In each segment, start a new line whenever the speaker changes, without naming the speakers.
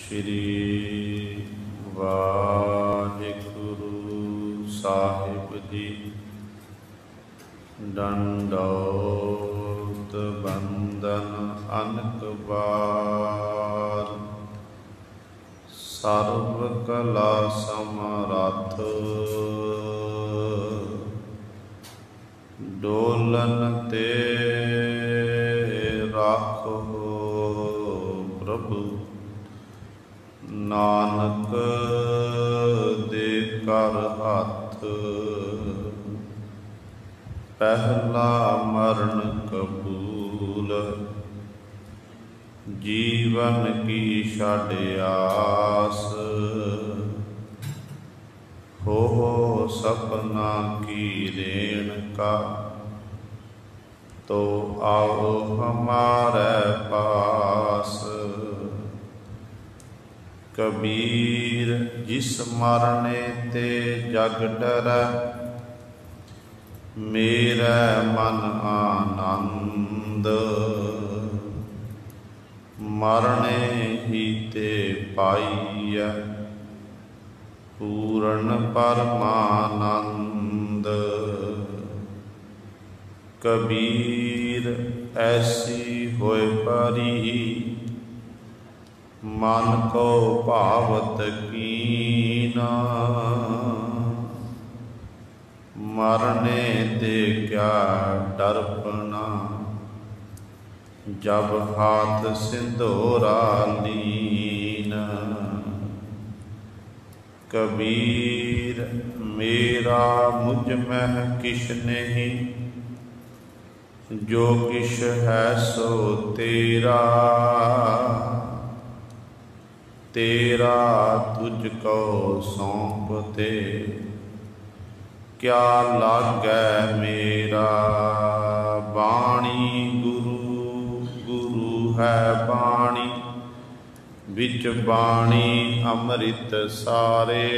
श्री वाहिगुरु साहिब जी। दंडौत बंदन अनक बार, सर्व कला समरथ डोलन ते राखो प्रभु। नानक दे कर हाथ पहला मरण कबूल। जीवन की छड़ आस हो सपना की रेण का। तो आओ हमारे पास। कबीर जिस मरने ते जग डरै, मेरा मन आनंद। मरने ही ते पाइय पूर्ण परमानंद। कबीर ऐसी होए परी, मन को भावत कीना। मरने दे क्या डरपना, जब हाथ सिंदूरा लीन। कबीर मेरा मुझ में किश नहीं, जो किश है सो तेरा। तेरा तुझको सौंपते क्या लागै मेरा। बाणी गुरु गुरु है बाणी, विच बाणी अमृत सारे।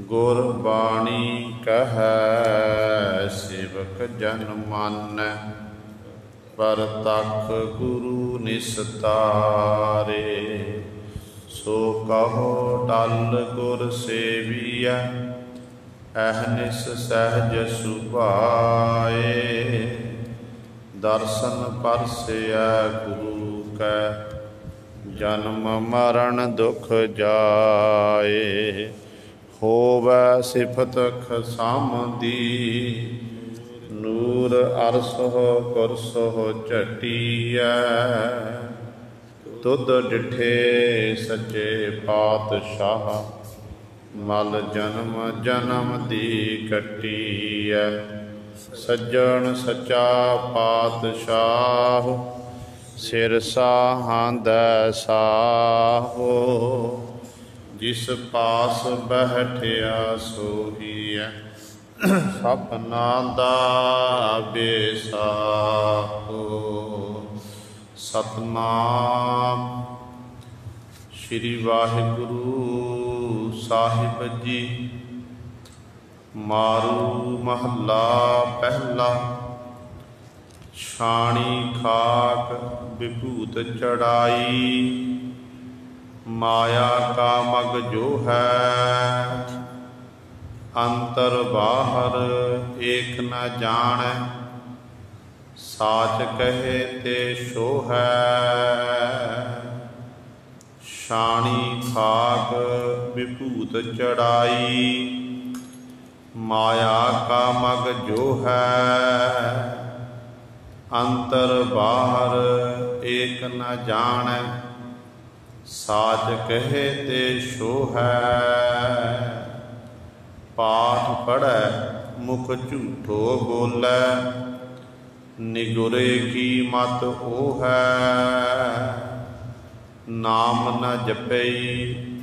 गुर बाणी कहै सेवक जन मानै, पर तख गुरु निस्तारे। सो कहो टल गुर सेविया, अहनिस सहज सुभाए। दर्शन परसिया गुरु कै, जन्म मरण दुख जाए। होवै सिफत खसामदी, नूर अरसह कुरसह चटिया। तुद डिठे सच्चे पातशाह, मल जन्म जन्म दी कटिया। सज्जन सच्चा पातशाह, सिर साहांदै साहो। जिस पास बैठिया सोहिया, सपना दा बेसाहो। सतनाम श्री वाहिगुरु साहिब जी। मारू महला पहला, छाणी खाक विभूत चढ़ाई। माया का मग जो है, अंतर बाहर एक न जाने। साच कहे ते शो है, छाणी खाक विभूत चढ़ाई। माया का मग जो है, अंतर बाहर एक न जाने। साच कहे ते शो है। पाठ पढ़ै मुख झूठो बोलै, निगुरे की मत ओ है। नाम न जपई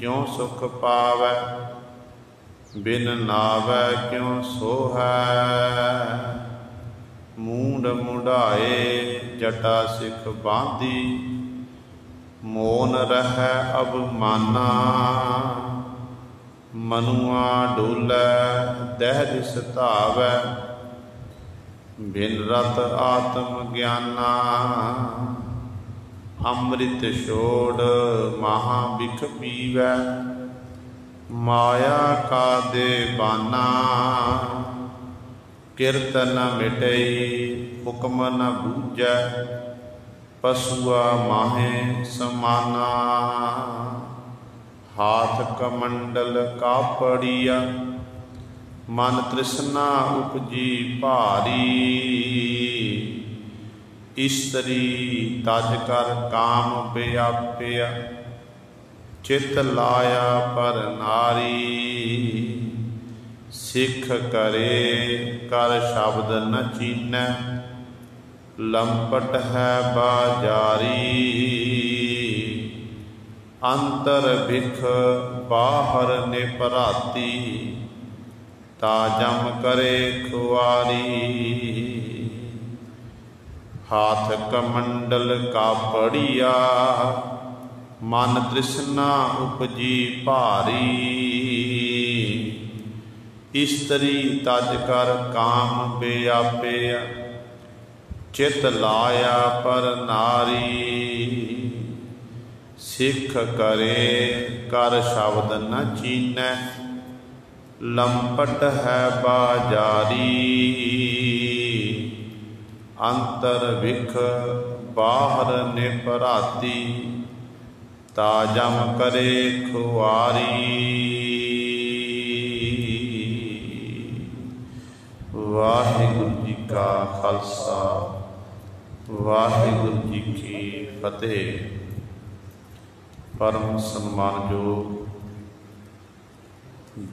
क्यों सुख पावै, बिन नावै क्यों सोहै। मूंड मुंडाए जटा सिख बांधी, मौन रहै अब माना। मनुआ डोलै दहज सतावै, बिन रत आत्म ज्ञाना। ਅੰਮ੍ਰਿਤ ਛੋੜ ਮਹਾ ਬਿਖ ਪੀਵੈ, ਮਾਇਆ ਕਾ ਦੇਵਾਨਾ। ਕਿਰਤ ਨ ਮਿਟਈ ਹੁਕਮ ਨ ਬੂਝੈ, ਪਸੂਆ ਮਾਹੇ ਸਮਾਨਾ। ਹਾਥ ਕਮੰਡਲ ਕਾਪੜੀਆ, ਮਨ ਤ੍ਰਿਸ਼ਨਾ ਉਪਜੀ ਭਾਰੀ। ਇਸਤਰੀ ਤਜ ਕਰ ਕਾਮ ਵਿਆਪਿਆ, ਚਿਤ ਲਾਇਆ ਪਰ ਨਾਰੀ। ਸਿੱਖ ਕਰੇ ਕਰ ਸ਼ਬਦ ਨ ਚੀਨੈ, ਲੰਪਟ ਹੈ ਬਾਜਾਰੀ। ਅੰਤਰ ਭਿਖ ਬਾਹਰ ਨਿਪਰਾਤੀ, ਤਾ ਜਮ ਕਰੇ ਖੁਆਰੀ। ਹਾਥ ਕਮੰਡਲ ਕਾਪੜੀਆ, ਮਨ ਤ੍ਰਿਸ਼ਨਾ ਉਪਜੀ ਭਾਰੀ। ਇਸਤਰੀ ਤਜ ਕਰ ਕਾਮ ਵਿਆਪਿਆ, ਚਿਤ ਲਾਇਆ ਪਰ ਨਾਰੀ। ਸਿੱਖ ਕਰੇ ਕਰ ਸ਼ਬਦ ਨ ਚੀਨੈ, ਲੰਪਟ ਹੈ ਬਾਜਾਰੀ। ਅੰਤਰ ਵਿਖ ਬਾਹਰ ਨਿਪਰਾਤੀ, ਤਾ ਜਮ ਕਰੇ ਖੁਆਰੀ। ਵਾਹਿਗੁਰੂ ਜੀ ਕਾ ਖਾਲਸਾ, ਵਾਹਿਗੁਰੂ ਜੀ ਕੀ ਫਤਿਹ। ਪਰਮ ਸਨਮਾਨਯੋਗ,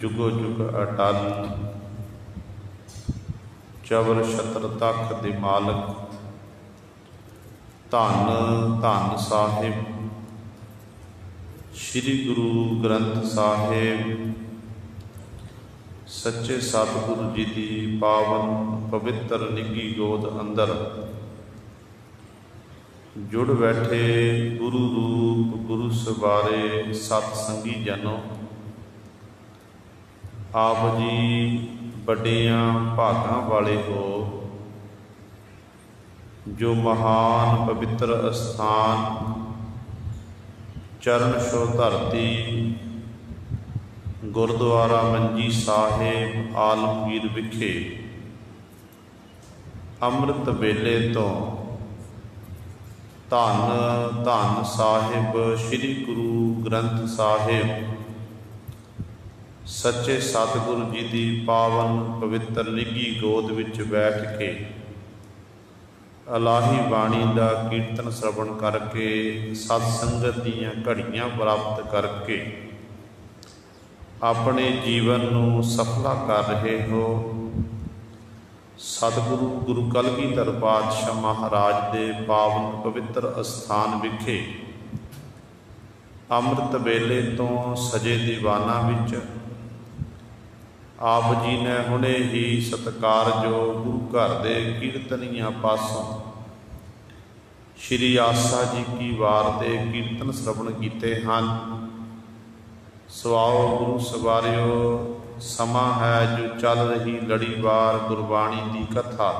ਜੁਗੋ ਜੁਗ ਅਟਲ, ਚਵਰ ਛਤਰ ਤੱਕ ਦੇ ਮਾਲਕ, ਧੰਨ ਧੰਨ ਸਾਹਿਬ ਸ੍ਰੀ ਗੁਰੂ ਗ੍ਰੰਥ ਸਾਹਿਬ ਸੱਚੇ ਸਤਿਗੁਰੂ ਜੀ ਦੀ ਪਾਵਨ ਪਵਿੱਤਰ ਨਿੱਘੀ ਗੋਦ ਅੰਦਰ ਜੁੜ ਬੈਠੇ ਗੁਰੂ ਰੂਪ ਗੁਰੂ ਸਵਾਰੇ ਸਤ ਸੰਗੀ ਜਨੋ, ਆਪ ਜੀ ਵੱਡਿਆਂ ਭਾਗਾਂ ਵਾਲੇ ਹੋ, ਜੋ ਮਹਾਨ ਪਵਿੱਤਰ ਅਸਥਾਨ ਚਰਨ ਛੋਹ ਧਰਤੀ ਗੁਰਦੁਆਰਾ ਮੰਜੀ ਸਾਹਿਬ ਆਲਮਗੀਰ ਵਿਖੇ ਅੰਮ੍ਰਿਤ ਵੇਲੇ ਤੋਂ ਧੰਨ ਧੰਨ ਸਾਹਿਬ ਸ੍ਰੀ ਗੁਰੂ ਗ੍ਰੰਥ ਸਾਹਿਬ ਸੱਚੇ ਸਤਿਗੁਰੂ ਜੀ ਦੀ ਪਾਵਨ ਪਵਿੱਤਰ ਨਿੱਘੀ ਗੋਦ ਵਿੱਚ ਬੈਠ ਕੇ ਇਲਾਹੀ ਬਾਣੀ ਦਾ ਕੀਰਤਨ ਸਰਵਣ ਕਰਕੇ ਸਤ ਸੰਗਤ ਦੀਆਂ ਘੜੀਆਂ ਪ੍ਰਾਪਤ ਕਰਕੇ ਆਪਣੇ ਜੀਵਨ ਨੂੰ ਸਫਲਾ ਕਰ ਰਹੇ ਹੋ। ਸਤਿਗੁਰੂ ਗੁਰੂ ਕਲਗੀਧਰ ਪਾਤਸ਼ਾਹ ਮਹਾਰਾਜ ਦੇ ਪਾਵਨ ਪਵਿੱਤਰ ਅਸਥਾਨ ਵਿਖੇ ਅੰਮ੍ਰਿਤ ਵੇਲੇ ਤੋਂ ਸਜੇ ਦੀਵਾਨਾਂ ਵਿੱਚ ਆਪ ਜੀ ਨੇ ਹੁਣੇ ਹੀ ਸਤਿਕਾਰਯੋਗ ਗੁਰੂ ਘਰ ਦੇ ਕੀਰਤਨੀਆਂ ਪਾਸੋਂ ਸ਼੍ਰੀ ਆਸਾ ਜੀ ਕੀ ਵਾਰ ਦੇ ਕੀਰਤਨ ਸਰਵਣ ਕੀਤੇ ਹਨ। ਸਵਾਓ ਗੁਰੂ ਸਵਾਰਿਓ, ਸਮਾਂ ਹੈ ਜੋ ਚੱਲ ਰਹੀ ਲੜੀਵਾਰ ਗੁਰਬਾਣੀ ਦੀ ਕਥਾ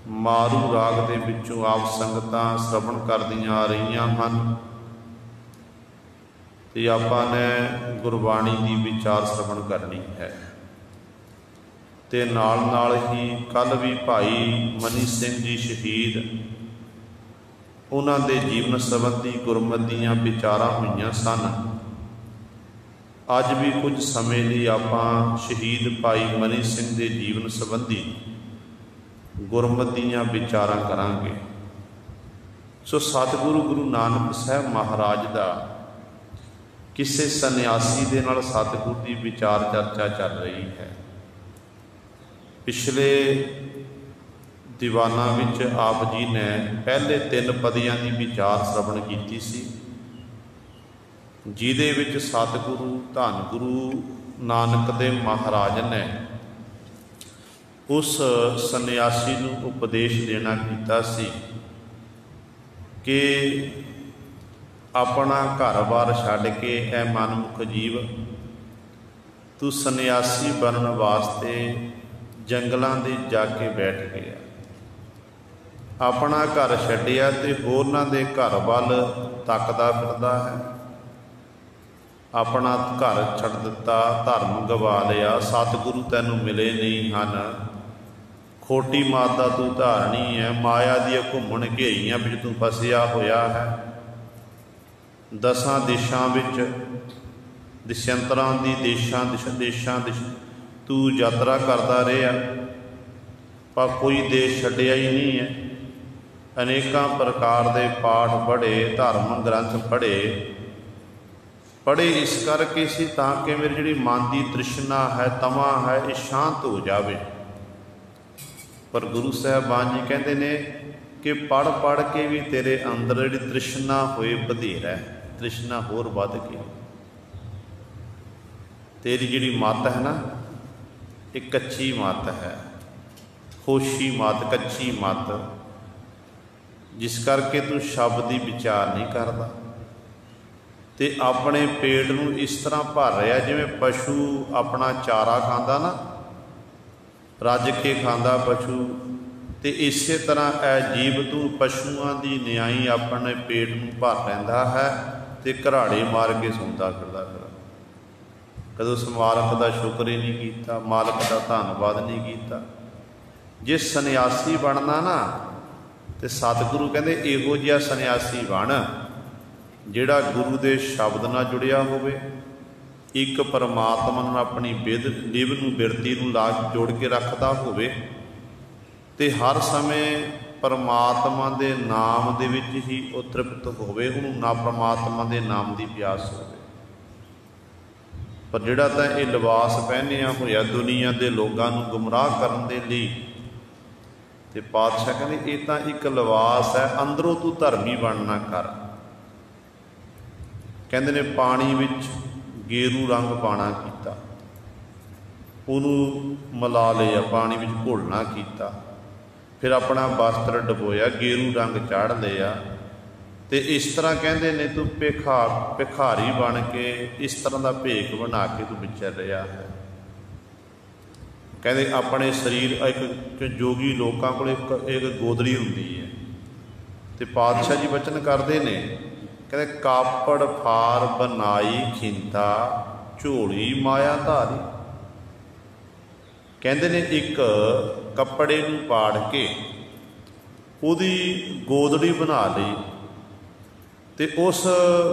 ਮਾਰੂ ਰਾਗ ਦੇ ਵਿੱਚੋਂ ਆਪ ਸੰਗਤਾਂ ਸਰਵਣ ਕਰਦੀਆਂ ਆ ਰਹੀਆਂ ਹਨ ਤੇ ਆਪਾਂ ਨੇ ਗੁਰਬਾਣੀ ਦੀ ਵਿਚਾਰ ਸਰਵਣ ਕਰਨੀ ਹੈ। ਤੇ ਨਾਲ ਨਾਲ ਹੀ ਕੱਲ੍ਹ ਵੀ ਭਾਈ ਮਨੀ ਸਿੰਘ ਜੀ ਸ਼ਹੀਦ, ਉਹਨਾਂ ਦੇ ਜੀਵਨ ਸੰਬੰਧੀ ਗੁਰਮਤਿ ਦੀਆਂ ਵਿਚਾਰਾਂ ਹੋਈਆਂ ਸਨ। ਅੱਜ ਵੀ ਕੁਝ ਸਮੇਂ ਲਈ ਆਪਾਂ ਸ਼ਹੀਦ ਭਾਈ ਮਨੀ ਸਿੰਘ ਦੇ ਜੀਵਨ ਸੰਬੰਧੀ ਗੁਰਮਤਿ ਦੀਆਂ ਵਿਚਾਰਾਂ ਕਰਾਂਗੇ। ਸੋ ਸਤਿਗੁਰੂ ਗੁਰੂ ਨਾਨਕ ਸਾਹਿਬ ਮਹਾਰਾਜ ਦਾ ਕਿਸੇ ਸੰਨਿਆਸੀ ਦੇ ਨਾਲ ਸਤਿਗੁਰੂ ਦੀ ਵਿਚਾਰ ਚਰਚਾ ਚੱਲ ਰਹੀ ਹੈ। ਪਿਛਲੇ ਦੀਵਾਨਾਂ ਵਿੱਚ ਆਪ ਜੀ ਨੇ ਪਹਿਲੇ 3 ਪਦੀਆਂ ਦੀ ਵਿਚਾਰ ਸਰਵਣ ਕੀਤੀ ਸੀ, ਜਿਹਦੇ ਵਿੱਚ ਸਤਿਗੁਰੂ ਧੰਨ ਗੁਰੂ ਨਾਨਕ ਦੇਵ ਮਹਾਰਾਜ ਨੇ ਉਸ ਸੰਨਿਆਸੀ ਨੂੰ ਉਪਦੇਸ਼ ਦੇਣਾ ਕੀਤਾ ਸੀ ਕਿ ਆਪਣਾ ਘਰ-ਬਾਰ ਛੱਡ ਕੇ ਇਹ ਮਨਮੁਖ ਜੀਵ ਤੂੰ ਸੰਨਿਆਸੀ ਬਣਨ ਵਾਸਤੇ ਜੰਗਲਾਂ ਦੇ ਜਾ ਕੇ ਬੈਠ ਗਿਆ। अपना घर छड्डिया ते होरनां दे घर वल तकदा फिरदा है। अपना घर छड्ड दिता, धर्म गवा लिया, सतगुरु तैनूं मिले नहीं हन। खोटी माता तू धारनी है, माया दी घुमण घेइयां विच तू फसिया होया है। दसां दिशां विच दिशंतरां दी देशां तू यात्रा करदा रहा, पर कोई देश छड्डिया ही नहीं है। अनेकां प्रकार दे पाठ पढ़े, धर्म ग्रंथ पढ़े इस करके सी ताकि मेरी जिहड़ी मन की तृष्णा है, तमा है, ये शांत हो जाए। पर गुरु साहबान जी कहते ने कि पढ़ पढ़ के भी तेरे अंदर जिहड़ी तृष्णा होए बधेरा है, तृष्णा होर वध के तेरी जिहड़ी मत है ना, एक कच्ची मत है, खोशी मत, कच्ची मत, जिस करके तू शब्द की विचार नहीं करता ते अपने पेट नूं इस तरह भर रहा जिवें पशु अपना चारा खांदा ना, रज के खांदा पशु, ते इस तरह ए जीव तू पशुआं की न्याई अपने पेट नूं भर लैंदा है ते घराड़े मार के सौंदा फिरदा फिर। कदों उस मालक का शुक्र ही नहीं किया, मालक का धन्नवाद नहीं किया। जे सन्यासी बनना ना तो सतगुरु कहते इहो जिहा सन्यासी बन जिहड़ा गुरु के शब्द नाल जुड़िया होवे, एक परमात्मा नाल अपनी लिव नूं बिरती नूं ला जोड़ के रखदा होवे ते हर समय परमात्मा के नाम दे विच ही वो तृप्त होवे, उहनूं ना परमात्मा के नाम की प्यास होवे। पर जिहड़ा तां ये लिबास पहनिया होया दुनिया के लोगों नूं गुमराह करन दे लई, ते पातशाह कहते ये तो एक लिबास है, अंदरों तू धर्मी बनना कर। कहते ने पानी विच गेरू रंग पाना किया, उन्होंने मिला लिया, पानी विच घोलना किया, फिर अपना वस्त्र डबोया, गेरू रंग चाढ़ लिया, तो इस तरह कहते ने तू भिखारी बन के इस तरह का भेख बना के तू विचर रहा है। कहते अपने शरीर एक जोगी लोगों को एक गोदड़ी होंदी है, तो पातशाह जी वचन करते ने, कहते कापड़ फार बनाई खिंता झोली माया धारी। कहते ने एक कपड़े नूं पाड़ के उहदी गोदड़ी बना ली, तो उस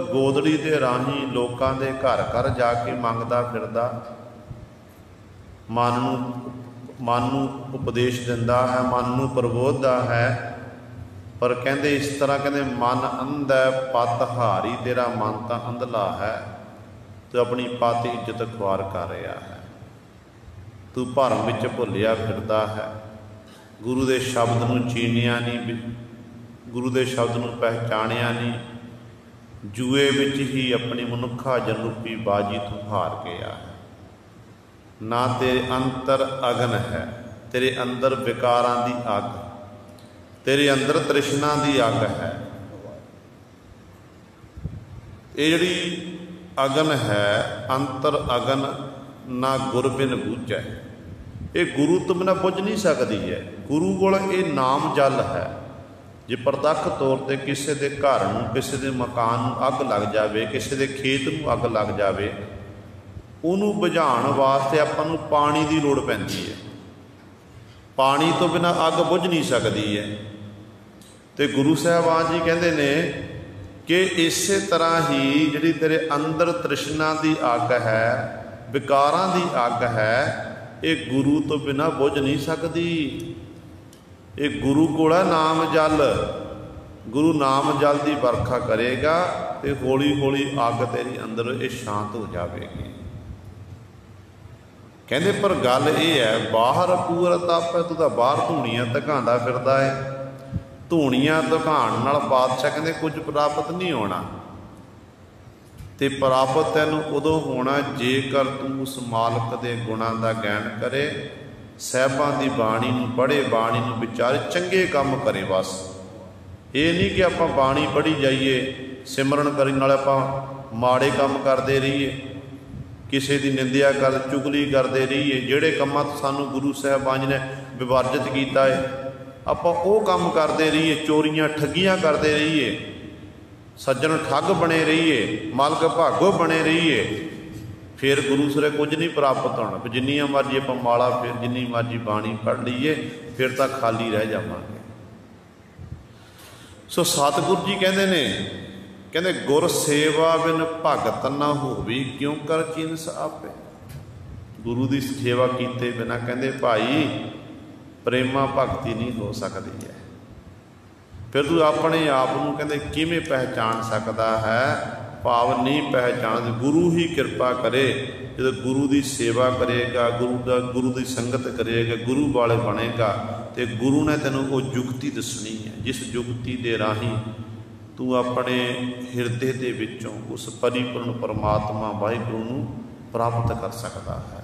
गोदड़ी के राही लोगों के घर घर जाके मंगदा फिरदा, मन नूं उपदेश दिंदा है, मन नूं प्रबोधदा है। पर कहते इस तरह कहते मन अंधा पत हारी, तेरा मन तो अंधला है, तू अपनी पत इज्जत खुआर कर रहा है, तू भरम विच भुलिया फिरदा है, गुरु के शब्द नूं चीनिया नहीं, गुरु के शब्द नूं पहचानिया नहीं, जुए विच ही अपनी मनुखा जनरूपी बाजी तू हार गया है। ना तेरे अंतर अगन है, तेरे अंदर विकारां दी अग, तेरे अंदर तृष्णा की अग है। ये जिहड़ी अगन है अंतर अगन ना गुर बिन बूझै, ये गुरु तो बिना बुझ नहीं सकती है। गुरु कोल ये नाम जल है। जे प्रतख तौर पर किसी के घर नूं, किसी के मकान नूं अग लग जाए, किसी के खेत नूं अग लग जाए, उन्होंने बुझाउण वास्ते आपां नूं पानी की लोड़ पैंदी है। पानी तो बिना अग बुझ नहीं सकती है। तो गुरु साहबान जी कहते ने कि इस तरह ही जिहड़ी तेरे अंदर तृष्णा की अग है, विकारां की अग है, ये गुरु तो बिना बुझ नहीं सकती। ये गुरु कोल है नाम जल, गुरु नाम जल की बरखा करेगा तो हौली हौली अग तेरी अंदर ये शांत हो जाएगी। कहते पर गल ये है, बाहर पूरा तप है, तू तो बाहर धूणियां धकांदा फिरदा है, धूणियां धकाण नाल पातशाह कहते कुछ प्राप्त नहीं होना। तो प्राप्त तैनूं उदों होना जेकर तू उस मालक के गुणां का ज्ञान करे, साहिबां की बाणी नूं पढ़े, बाणी नूं विचारे, चंगे काम करे। बस ये नहीं कि आपां बाणी पढ़ी जाइए, सिमरन करन नाल आपां माड़े काम करते रहिए, किसी की निंदिया कर चुगली करते रहिए। जिहड़े कामां सानूं गुरु साहिबान जी ने विवर्जित किया है, ਆਪਾਂ ਉਹ ਕੰਮ ਕਰਦੇ ਰਹੀਏ, ਚੋਰੀਆਂ ਠੱਗੀਆਂ ਕਰਦੇ ਰਹੀਏ, ਸੱਜਣ ਠੱਗ ਬਣੇ ਰਹੀਏ, ਮਾਲਕ ਭਾਗੋ ਬਣੇ ਰਹੀਏ, ਫਿਰ ਗੁਰੂ ਸਿਰੇ ਕੁਝ ਨਹੀਂ ਪ੍ਰਾਪਤ ਹੋਣਾ। ਫਿਰ ਜਿੰਨੀਆਂ ਮਰਜ਼ੀ ਆਪਾਂ ਮਾਲਾ, ਫਿਰ ਜਿੰਨੀ ਮਰਜ਼ੀ ਬਾਣੀ ਪੜ੍ਹ ਲਈਏ, ਫਿਰ ਤਾਂ ਖਾਲੀ ਰਹਿ ਜਾਵਾਂਗੇ। ਸੋ ਸਤਿਗੁਰੂ ਜੀ ਕਹਿੰਦੇ ਨੇ, ਕਹਿੰਦੇ ਗੁਰ ਸੇਵਾ ਬਿਨ ਭਗਤ ਨਾ ਹੋਵੀ, ਕਿਉਂ ਕਰ ਚੀਨਸ ਆਪੇ। ਗੁਰੂ ਦੀ ਸੇਵਾ ਕੀਤੇ ਬਿਨਾਂ ਕਹਿੰਦੇ ਭਾਈ ਪ੍ਰੇਮਾ ਭਗਤੀ ਨਹੀਂ ਹੋ ਸਕਦੀ ਹੈ। ਫਿਰ ਤੂੰ ਆਪਣੇ ਆਪ ਨੂੰ ਕਹਿੰਦੇ ਕਿਵੇਂ ਪਹਿਚਾਣ ਸਕਦਾ ਹੈ? ਭਾਵ ਨਹੀਂ ਪਹਿਚਾਣਦੇ। ਗੁਰੂ ਹੀ ਕਿਰਪਾ ਕਰੇ। ਜਦੋਂ ਗੁਰੂ ਦੀ ਸੇਵਾ ਕਰੇਗਾ, ਗੁਰੂ ਦੀ ਸੰਗਤ ਕਰੇਗਾ, ਗੁਰੂ ਵਾਲੇ ਬਣੇਗਾ, ਤੇ ਗੁਰੂ ਨੇ ਤੈਨੂੰ ਉਹ ਯੁਕਤੀ ਦੱਸਣੀ ਹੈ, ਜਿਸ ਯੁਕਤੀ ਦੇ ਰਾਹੀਂ ਤੂੰ ਆਪਣੇ ਹਿਰਦੇ ਦੇ ਵਿੱਚੋਂ ਉਸ ਪਰਿਪੂਰਨ ਪਰਮਾਤਮਾ ਵਾਹਿਗੁਰੂ ਨੂੰ ਪ੍ਰਾਪਤ ਕਰ ਸਕਦਾ ਹੈ।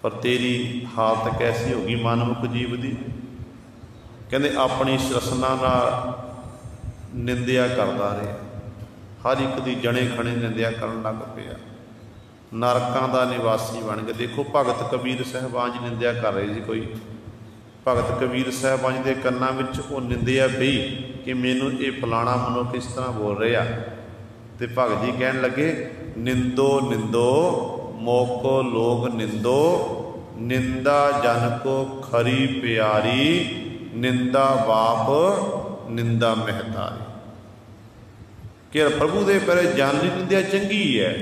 ਪਰ ਤੇਰੀ ਹਾਲਤ ਕੈਸੀ ਹੋ ਗਈ ਮਨਮੁਖ ਜੀਵ ਦੀ? ਕਹਿੰਦੇ ਆਪਣੀ ਰਸਨਾ ਨਾਲ ਨਿੰਦਿਆ ਕਰਦਾ ਰਿਹਾ, ਹਰ ਇੱਕ ਦੀ ਜਣੇ ਖਣੇ ਨਿੰਦਿਆ ਕਰਨ ਲੱਗ ਪਿਆ, ਨਰਕਾਂ ਦਾ ਨਿਵਾਸੀ ਬਣ ਗਿਆ। ਦੇਖੋ ਭਗਤ ਕਬੀਰ ਸਾਹਿਬਾਨ ਜੀ ਨਿੰਦਿਆ ਕਰ ਰਹੇ ਸੀ। ਕੋਈ ਭਗਤ ਕਬੀਰ ਸਾਹਿਬਾਨ ਜੀ ਦੇ ਕੰਨਾਂ ਵਿੱਚ ਉਹ ਨਿੰਦਿਆ ਪਈ ਕਿ ਮੈਨੂੰ ਇਹ ਫਲਾਣਾ ਮਨੁੱਖ ਕਿਸ ਤਰ੍ਹਾਂ ਬੋਲ ਰਿਹਾ, ਤੇ ਭਗਤ ਜੀ ਕਹਿਣ ਲੱਗੇ ਨਿੰਦੋ ਨਿੰਦੋ ਮੋਕੋ ਲੋਕ ਨਿੰਦੋ, ਨਿੰਦਾ ਜਨ ਕੋ ਖਰੀ ਪਿਆਰੀ, ਨਿੰਦਾ ਬਾਪ ਨਿੰਦਾ ਮਹਿਤਾਰੀ। ਕਿ ਪ੍ਰਭੂ ਦੇ ਪਿਆਰੇ ਜਨ ਦੀ ਨਿੰਦਿਆ ਚੰਗੀ ਹੈ,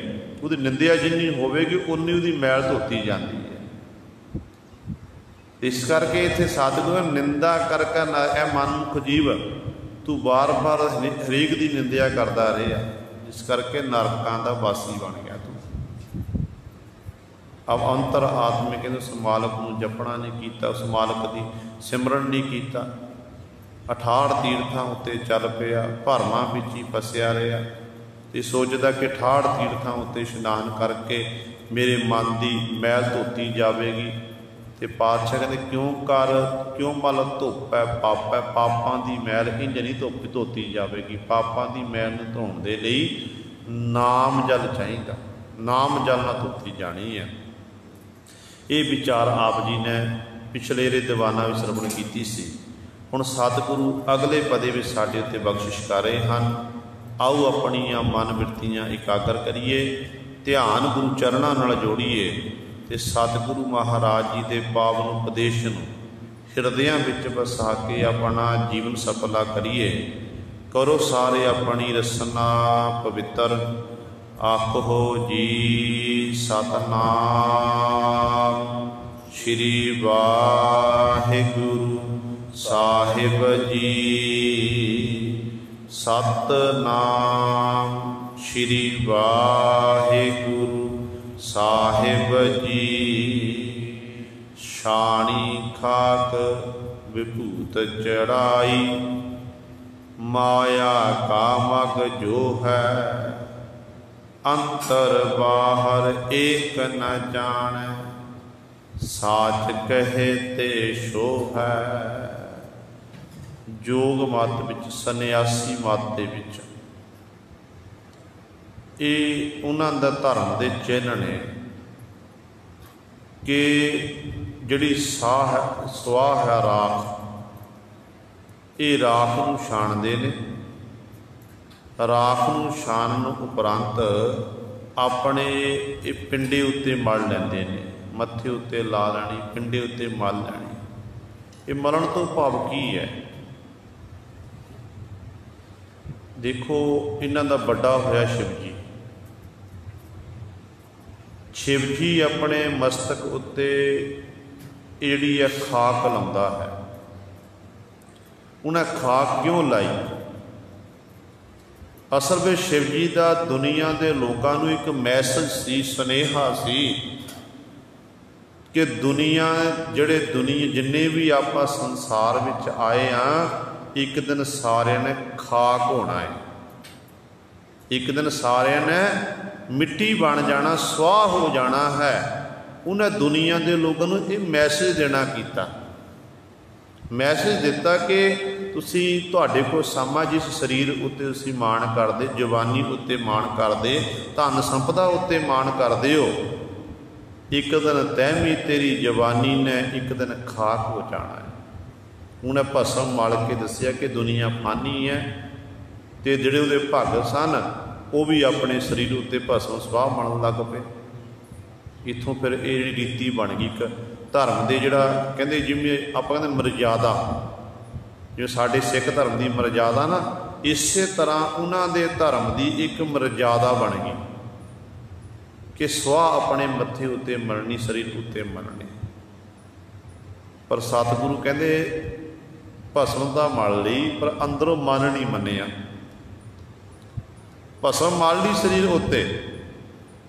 ਉਹਦੀ ਨਿੰਦਿਆ ਜਿੰਨੀ ਹੋਵੇਗੀ ਉਨੀ ਉਹਦੀ ਮੈਲ ਧੋਤੀ ਜਾਂਦੀ ਹੈ। ਇਸ ਕਰਕੇ ਇੱਥੇ ਸਤਿਗੁਰੂ ਨਿੰਦਾ ਕਰਕੇ ਨਾ, ਇਹ ਮਨਮੁਖ ਜੀਵ ਤੂੰ ਵਾਰ-ਵਾਰ ਹਰੇਕ ਦੀ ਨਿੰਦਿਆ ਕਰਦਾ ਰਿਹਾ, ਇਸ ਕਰਕੇ ਨਰਕਾਂ ਦਾ ਵਾਸੀ ਬਣ ਗਿਆ ਤੂੰ। ਅਬ ਅੰਤਰ ਆਤਮਿਕ ਕਹਿੰਦੇ ਉਸ ਮਾਲਕ ਨੂੰ ਜਪਣਾ ਨਹੀਂ ਕੀਤਾ, ਉਸ ਮਾਲਕ ਦੀ ਸਿਮਰਨ ਨਹੀਂ ਕੀਤਾ, 68 ਤੀਰਥਾਂ ਉੱਤੇ ਚੱਲ ਪਿਆ, ਭਰਮਾਂ ਵਿੱਚ ਹੀ ਫਸਿਆ ਰਿਹਾ, ਤੇ ਸੋਚਦਾ ਕਿ 68 ਤੀਰਥਾਂ ਉੱਤੇ ਇਸ਼ਨਾਨ ਕਰਕੇ ਮੇਰੇ ਮਨ ਦੀ ਮੈਲ ਧੋਤੀ ਜਾਵੇਗੀ। ਤੇ ਪਾਤਸ਼ਾਹ ਕਹਿੰਦੇ ਕਿਉਂ ਮਲ ਧੁੱਪ ਹੈ ਪਾਪ ਹੈ, ਪਾਪਾਂ ਦੀ ਮੈਲ ਇੰਝ ਨਹੀਂ ਧੋਤੀ ਜਾਵੇਗੀ। ਪਾਪਾਂ ਦੀ ਮੈਲ ਨੂੰ ਧੋਣ ਦੇ ਲਈ ਨਾਮ ਜਲ ਚਾਹੀਦਾ, ਨਾਮ ਜਲ ਨਾਲ ਧੋਤੀ ਜਾਣੀ ਹੈ। ਇਹ ਵਿਚਾਰ ਆਪ ਜੀ ਨੇ ਪਿਛਲੇ ਦੀਵਾਨਾਂ ਵਿੱਚ ਸਰਵਣ ਕੀਤੀ ਸੀ। ਹੁਣ ਸਤਿਗੁਰੂ ਅਗਲੇ ਪਦੇ ਵਿੱਚ ਸਾਡੇ ਉੱਤੇ ਬਖਸ਼ਿਸ਼ ਕਰ ਰਹੇ ਹਨ। ਆਓ ਆਪਣੀਆਂ ਮਨ ਬਿਰਤੀਆਂ ਇਕਾਗਰ ਕਰੀਏ, ਧਿਆਨ ਗੁਰੂ ਚਰਨਾਂ ਨਾਲ ਜੋੜੀਏ, ਤੇ ਸਤਿਗੁਰੂ ਮਹਾਰਾਜ ਜੀ ਦੇ ਪਾਵਨ ਉਪਦੇਸ਼ ਨੂੰ ਹਿਰਦਿਆਂ ਵਿੱਚ ਵਸਾ ਕੇ ਆਪਣਾ ਜੀਵਨ ਸਫਲਾ ਕਰੀਏ। ਕਰੋ ਸਾਰੇ ਆਪਣੀ ਰਸਨਾ ਪਵਿੱਤਰ, ਆਖੋ ਜੀ ਸਤਨਾਮ ਸ਼੍ਰੀ ਵਾਹਿਗੁਰੂ ਸਾਹਿਬ ਜੀ। ਸਤਨਾਮ ਸ਼੍ਰੀ ਵਾਹਿਗੁਰੂ ਸਾਹਿਬ ਜੀ। ਛਾਣੀ ਖਾਕ ਵਿਭੂਤ ਚੜਾਈ, ਮਾਇਆ ਕਾ ਮਗ ਜੋ ਹੈ, ਅੰਤਰ ਬਾਹਰ ਏਕ ਨ ਜਾਣੈ, ਸਾਚ ਕਹੇ ਤੇ ਸ਼ੋ ਹੈ। ਯੋਗ ਮਤ ਵਿੱਚ, ਸੰਨਿਆਸੀ ਮਤ ਦੇ ਵਿੱਚ ਇਹ ਉਹਨਾਂ ਦਾ ਧਰਮ ਦੇ ਚਿੰਨ੍ਹ ਨੇ ਕਿ ਜਿਹੜੀ ਸਵਾਹ ਹੈ ਰਾਖ, ਇਹ ਰਾਖ ਨੂੰ ਛਾਣਦੇ ਨੇ। ਰਾਖ ਨੂੰ ਛਾਣਨ ਉਪਰੰਤ ਆਪਣੇ ਇਹ ਪਿੰਡੇ ਉੱਤੇ ਮਲ ਲੈਂਦੇ ਨੇ, ਮੱਥੇ ਉੱਤੇ ਲਾ ਲੈਣੀ, ਪਿੰਡੇ ਉੱਤੇ ਮਲ ਲੈਣੀ। ਇਹ ਮਲਣ ਤੋਂ ਭਾਵ ਕੀ ਹੈ? ਦੇਖੋ ਇਹਨਾਂ ਦਾ ਵੱਡਾ ਹੋਇਆ ਸ਼ਿਵ ਜੀ। ਸ਼ਿਵ ਜੀ ਆਪਣੇ ਮਸਤਕ ਉੱਤੇ ਜਿਹੜੀ ਹੈ ਖਾਕ ਲਾਉਂਦਾ ਹੈ। ਉਹਨਾਂ ਖਾਕ ਕਿਉਂ ਲਾਈ? ਅਸਲ ਵਿੱਚ ਸ਼ਿਵ ਜੀ ਦਾ ਦੁਨੀਆ ਦੇ ਲੋਕਾਂ ਨੂੰ ਇੱਕ ਮੈਸੇਜ ਸੀ, ਸੁਨੇਹਾ ਸੀ ਕਿ ਜਿੰਨੇ ਵੀ ਆਪਾਂ ਸੰਸਾਰ ਵਿੱਚ ਆਏ ਹਾਂ, ਇੱਕ ਦਿਨ ਸਾਰਿਆਂ ਨੇ ਖਾਕ ਹੋਣਾ ਹੈ, ਇੱਕ ਦਿਨ ਸਾਰਿਆਂ ਨੇ ਮਿੱਟੀ ਬਣ ਜਾਣਾ, ਸਵਾਹ ਹੋ ਜਾਣਾ ਹੈ। ਉਹਨੇ ਦੁਨੀਆ ਦੇ ਲੋਕਾਂ ਨੂੰ ਇਹ ਮੈਸੇਜ ਦੇਣਾ ਕੀਤਾ, ਮੈਸੇਜ ਦਿੱਤਾ ਕਿ ਤੁਹਾਡੇ ਕੋਲ ਸਮਾਂ, ਜਿਸ ਸਰੀਰ ਉੱਤੇ ਤੁਸੀਂ ਮਾਣ ਕਰਦੇ, ਜਵਾਨੀ ਉੱਤੇ ਮਾਣ ਕਰਦੇ, ਧਨ ਸੰਪਦਾ ਉੱਤੇ ਮਾਣ ਕਰਦੇ ਹੋ, ਇੱਕ ਦਿਨ ਤੈਂ ਵੀ ਤੇਰੀ ਜਵਾਨੀ ਨੇ ਇੱਕ ਦਿਨ ਖਾਕ ਹੋ ਜਾਣਾ ਹੈ। उन्हें भस्म मल के दसिया कि दुनिया फानी है, तो जिहड़े उहदे भगत सन वो भी अपने शरीर उत्ते भस्म सुआह मनन लग पे। इत्थों फिर ये रीति बन गई एक धर्म के जिहड़ा कहंदे जिवें आपां कहंदे मर्यादा, जो साडे सिख धर्म की मर्यादा ना, इस तरह उन्होंने धर्म की एक मर्यादा बन गई कि सुआह अपने मत्थे उत्ते मननी, शरीर उत्ते मननी। पर सतगुरु कहते भस्म दा मल लई पर अंदरों मन नहीं मनिया। भस्म मल लई शरीर उत्ते,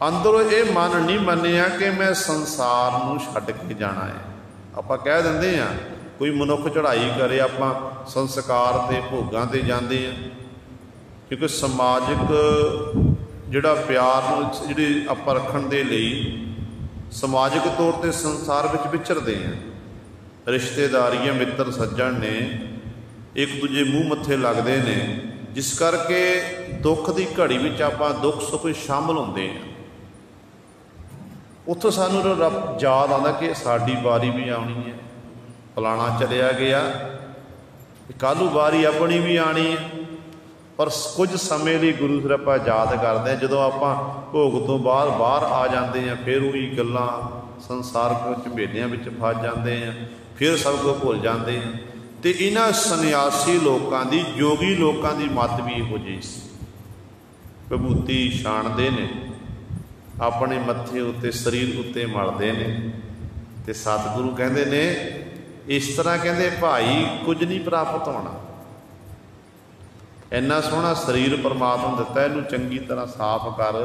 अंदरों ये मन नहीं मनिया कि मैं संसार नूं छड्ड के जाना है। आपां कह दिंदे आ कोई मनुख चढ़ाई करे, आपां संस्कार ते भोगां ते जांदे आ, क्योंकि समाजिक जिहड़ा प्यार जिहड़ी आपां रखण दे लई समाजिक तौर ते संसार विच विचरदे आ। रिश्तेदारियां मित्र सज्जन ने एक दूजे मूँह मत्थे लगते ने, जिस करके दुख की घड़ी में आपां दुख सुख शामिल होंदे आ। उत्थों सानूं रब याद आंदा कि साडी बारी भी आउणी है, फलाना चलिया गया, कल बारी अपनी भी आनी है। पर कुछ समय लिए गुरु फिर आपां याद करते हैं, जदों आपां भोग तो बाहर आ जाते हैं, फिर वही गल्लां संसारक झमेलियां विच फस जाते हैं, फिर सब कुछ भुल जाते हैं। तो इन्हां सन्यासी लोगों की, योगी लोगों की मत भी इहो जी सी, विभूति छाणदे ने, अपने मत्थे उत्ते शरीर उत्ते मलदे ने। ते सतगुरु कहंदे ने इस तरह कहंदे भाई कुछ नहीं प्राप्त होना। इन्ना सोहना शरीर परमात्मा दिता, इनू चंगी तरह साफ कर,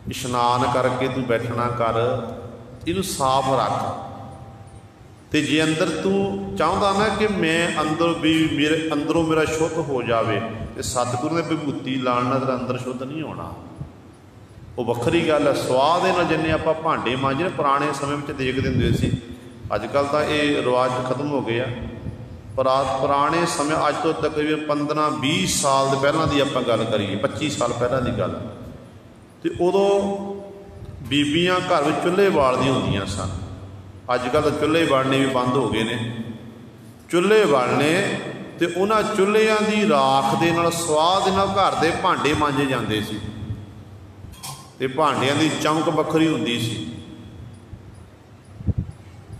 इशनान करके तू बैठना कर, इनू साफ रख। तो जे अंदर तू चाहता ना कि मैं अंदर भी मेरे अंदरों मेरा शुद्ध हो जाए, तो सतगुरु ने विभूति लाना तेरा अंदर शुद्ध नहीं होना। वो वक्री गल है। स्वाद है ना, जिन्हें आप भांडे मांजे ना, पुराने समय में देखते होंगे सी, अजकल तो ये रिवाज खत्म हो गया। पर पुराने समय अज तो तकरीबन 15-20 साल पहलों की आप गल करिए, 25 साल पहलों की गल, तो उदों बीबियां घर में चुल्हे बालदियां होंदियां सन। अजकल तो चुल्हे बालने भी बंद हो गए ने। चुल्हे बालने तो उन्होंने चुल्हियां की राख के नाल स्वाद नाल घर के भांडे मांजे जाते सी, ते भांडियां की चमक वखरी हुंदी सी।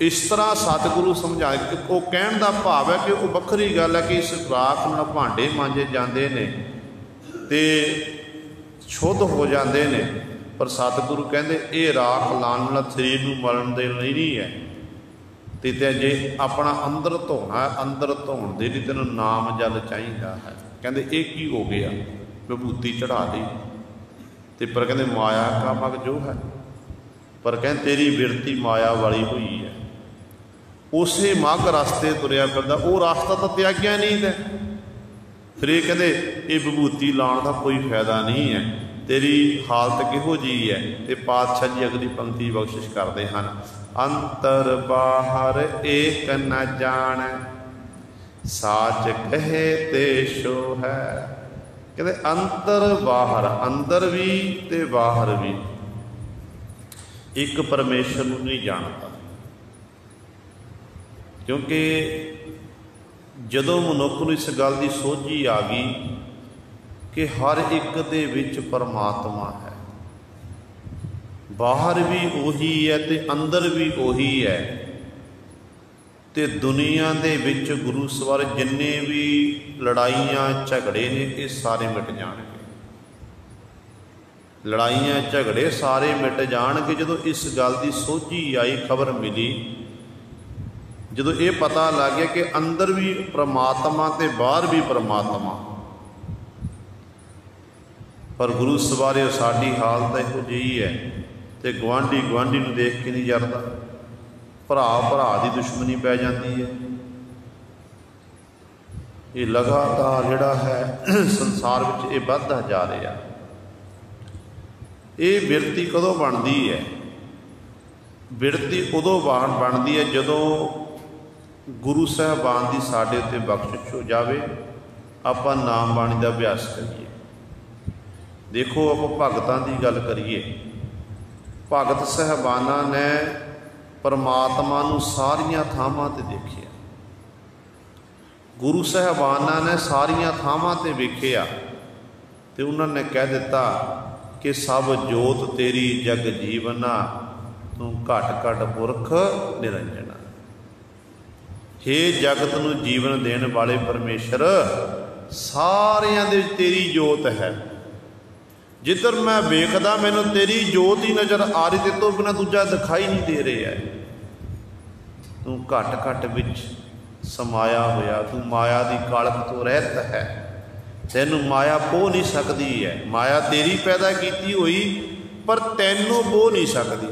इस तरह सतगुरु समझा, वो कहण दा भाव है कि वो वखरी गल है कि इस राख नाल भांडे मांजे जाते हैं ते शुद्ध हो जाते हैं। पर सतगुरु कहते ये राख लाने नाल शरीर नूं मलण दे लई नहीं है। ते जे अपना अंदर धोना, अंदर धोण दे लई तैनूं नाम जल चाहिदा है। कहते ये की हो गया, विभूति चढ़ा ली, तो पर कहते माया का मग जो है, पर कहते तेरी बिरती माया वाली हुई है। उसे मग रास्ते तुरया फिरदा, वो रास्ता तो त्याग्या नहीं है। फिर ये कहते ये विभूति लाने का कोई फायदा नहीं है, तेरी हालत किहो जी है। तो पातशाह जी अगली पंक्ति बख्शिश करते हैं, अंतर बाहर एक न जान, साच कहे ते शो है। कहते अंतर बाहर, अंदर भी ते बाहर भी एक परमेश्वर नूं नहीं जानता। क्योंकि जदों मनुख नूं इस गल की सोझी आ गई कि हर एक दे विच परमात्मा है, बाहर भी उही है ते अंदर भी उही है, तो दुनिया दे विच गुरु सवार जिन्ने भी लड़ाइयां झगड़े ने ये सारे मिट जाणगे। लड़ाइयां झगड़े सारे मिट जाणगे जदों इस गल की सोझी आई, खबर मिली, जदों ये पता लग गया कि अंदर भी परमात्मा ते बाहर भी परमात्मा। पर गुरु सवारे साडी हालत इहो जी है, तो गुआढ़ी गुआढ़ी नूं देख के नहीं जरदा, भरा भरा की दुश्मनी पै जाती है। ये लगातार जिहड़ा है संसार विच ये वधदा जा रहा। ये बिरती कदों बनती है? बिरती उदों बनती है जदों गुरु साहबान की साडे उत्ते बख्शिश हो जाए, आपां नाम बाणी का अभ्यास करिए। देखो आप भगतां की गल करिए, भगत साहबाना ने परमात्मा नूं सारियां थावां ते देखिया, गुरु साहबाना ने सारिया थावां ते वेखिया ते उन्होंने कह दिता कि सब जोत तेरी जग जीवना, तू घट घट पुरख निरंजना। हे जगत नूं जीवन देने वाले परमेश्वर, सारियां दे तेरी जोत है। जिधर मैं वेखदा मैनूं तेरी जोत ही नज़र आ रही, ते तो बिना दूजा दिखाई नहीं दे रहा है। तू घट घट विच समाया होया, तू माया दी कालख तो रहत है, तैनू माया पो नहीं सकती है। माया तेरी पैदा की हुई पर तैनू पो नहीं सकती।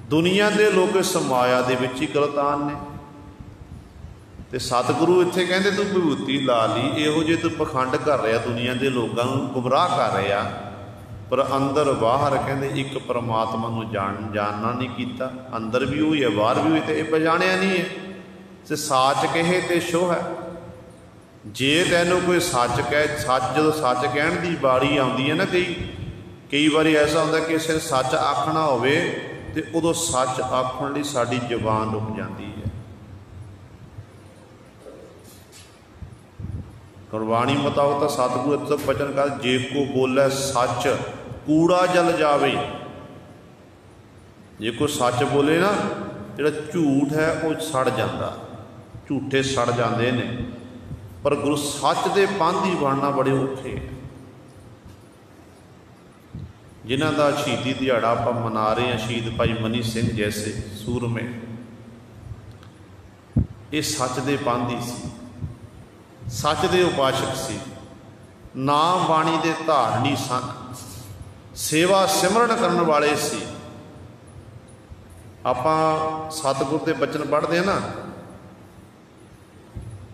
दुनिया के लोग इस माया दे विच ही गलतान ने, ते सतगुरु इत्थे कहंदे तू विभूति ला ली, इहो जे तू पखंड कर रहा, दुनिया के लोगों को गुमराह कर रहा, पर अंदर बाहर कहते एक परमात्मा नूं जानना नहीं किया। अंदर भी हुई है बाहर भी हुई, तो यह पछाणिया नहीं है। ते साच कहे तो शो है। जे तैनूं कोई सच कहे, सच जो सच कहण दी बारी आउंदी है ना, कई बार ऐसा होंदा कि किसी ने सच आखना होवे ते उदों सच आखण लई साडी जुबान रुक जाती है। गुरबाणी मुताबक तो सतगुरु तो बचन कर, जे को बोले सच कूड़ा जल जावे। जे कोई सच बोले ना, जो झूठ है वह सड़ जाता, झूठे सड़ जाते हैं। पर गुरु सच के पांधी बनना बड़े औखे है। जिन्हों का शहीदी दिहाड़ा आप मना रहे हैं, शहीद भाई मनी सिंह जैसे सूरमे, ये सच के पांधी सी, सच के उपासक सी, नाम बाणी के धारणी सन, सेवा सिमरन करने वाले सी। आप सतगुर के बचन पढ़ते हैं ना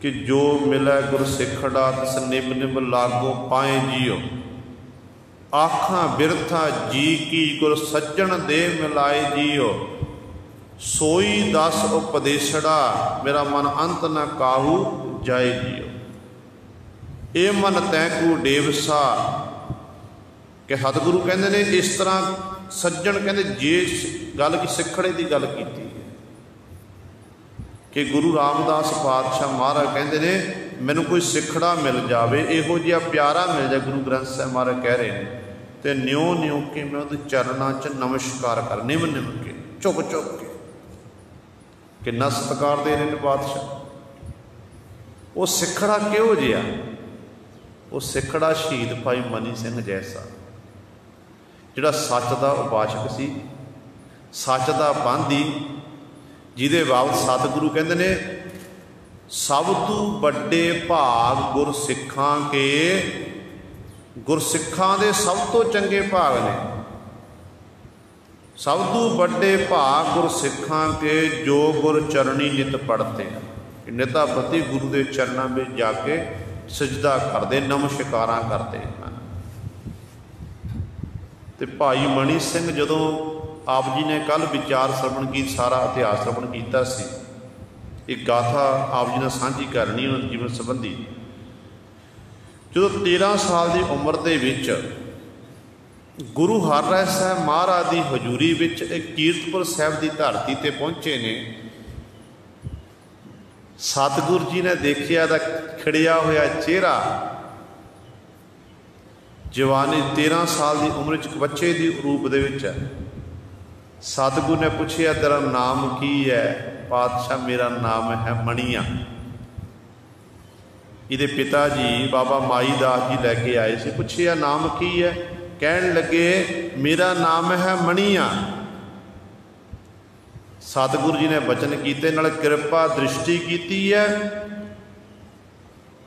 कि जो मिले गुर सिखड़ा तिस निब निब लागो पाए जियो, आखा बिरथा जी की गुर सज्जन दे मिलाए जियो, सोई दस उपदेशड़ा मेरा मन अंत न काहू जाए जियो। ए मन तैकू डेवसा कि सतगुरु कहते ने इस तरह सज्जन कहते जे गल की सिखड़े की गल की कि गुरु रामदास पातशाह महाराज कहते ने मैनू कोई सिखड़ा मिल जाए, इहो जिहा प्यारा मिल जाए, गुरु ग्रंथ साहिब महाराज कह रहे हैं, तो न्यों न्यों के मैं उहदे चरणों च नमस्कार कर, निम निम के झुक झुक के किन्ना सत्कार दे रहे हैं पातशाह। वो सिखड़ा किहो जिहा, वो सिखड़ा शहीद भाई मनी सिंह जैसा, जिहड़ा सच का उपासक सी, सच का पांधी, जिहदे बाबत सतगुरु कहते ने सब तो बड़े भाग गुरसिखां के, गुरसिखां दे सब तो चंगे भाग ने, सब तो बड़े भाग गुरसिखां के जो गुर चरणी नित पढ़ते हैं। निता प्रति गुरु के चरणों में जाके सजदा करते, नमस्कारां करते हैं। तो भाई मनी सिंह जदों आप जी ने कल विचार श्रवण की, सारा इतिहास श्रवण किया, एक गाथा आप जी ने सांझी करनी उन्होंने जीवन संबंधी। जो 13 साल की उम्र के विच गुरु हरराय साहब महाराज की हजूरी विच एक कीरतपुर साहब की धरती ते पहुँचे ने। सतगुरु जी ने देखिया दा खिड़िया होया चेहरा, जवानी 13 साल की उम्र च बच्चे की रूप दे विच है। सतगुरु ने पूछया तेरा नाम की है? पातशाह मेरा नाम है मणिया। इहदे पिता जी बाबा माई दास जी लैके आए से, पूछया नाम की है? कहन लगे मेरा नाम है मणिया। सतगुरु जी ने बचन कीते, नाले कृपा दृष्टि की है,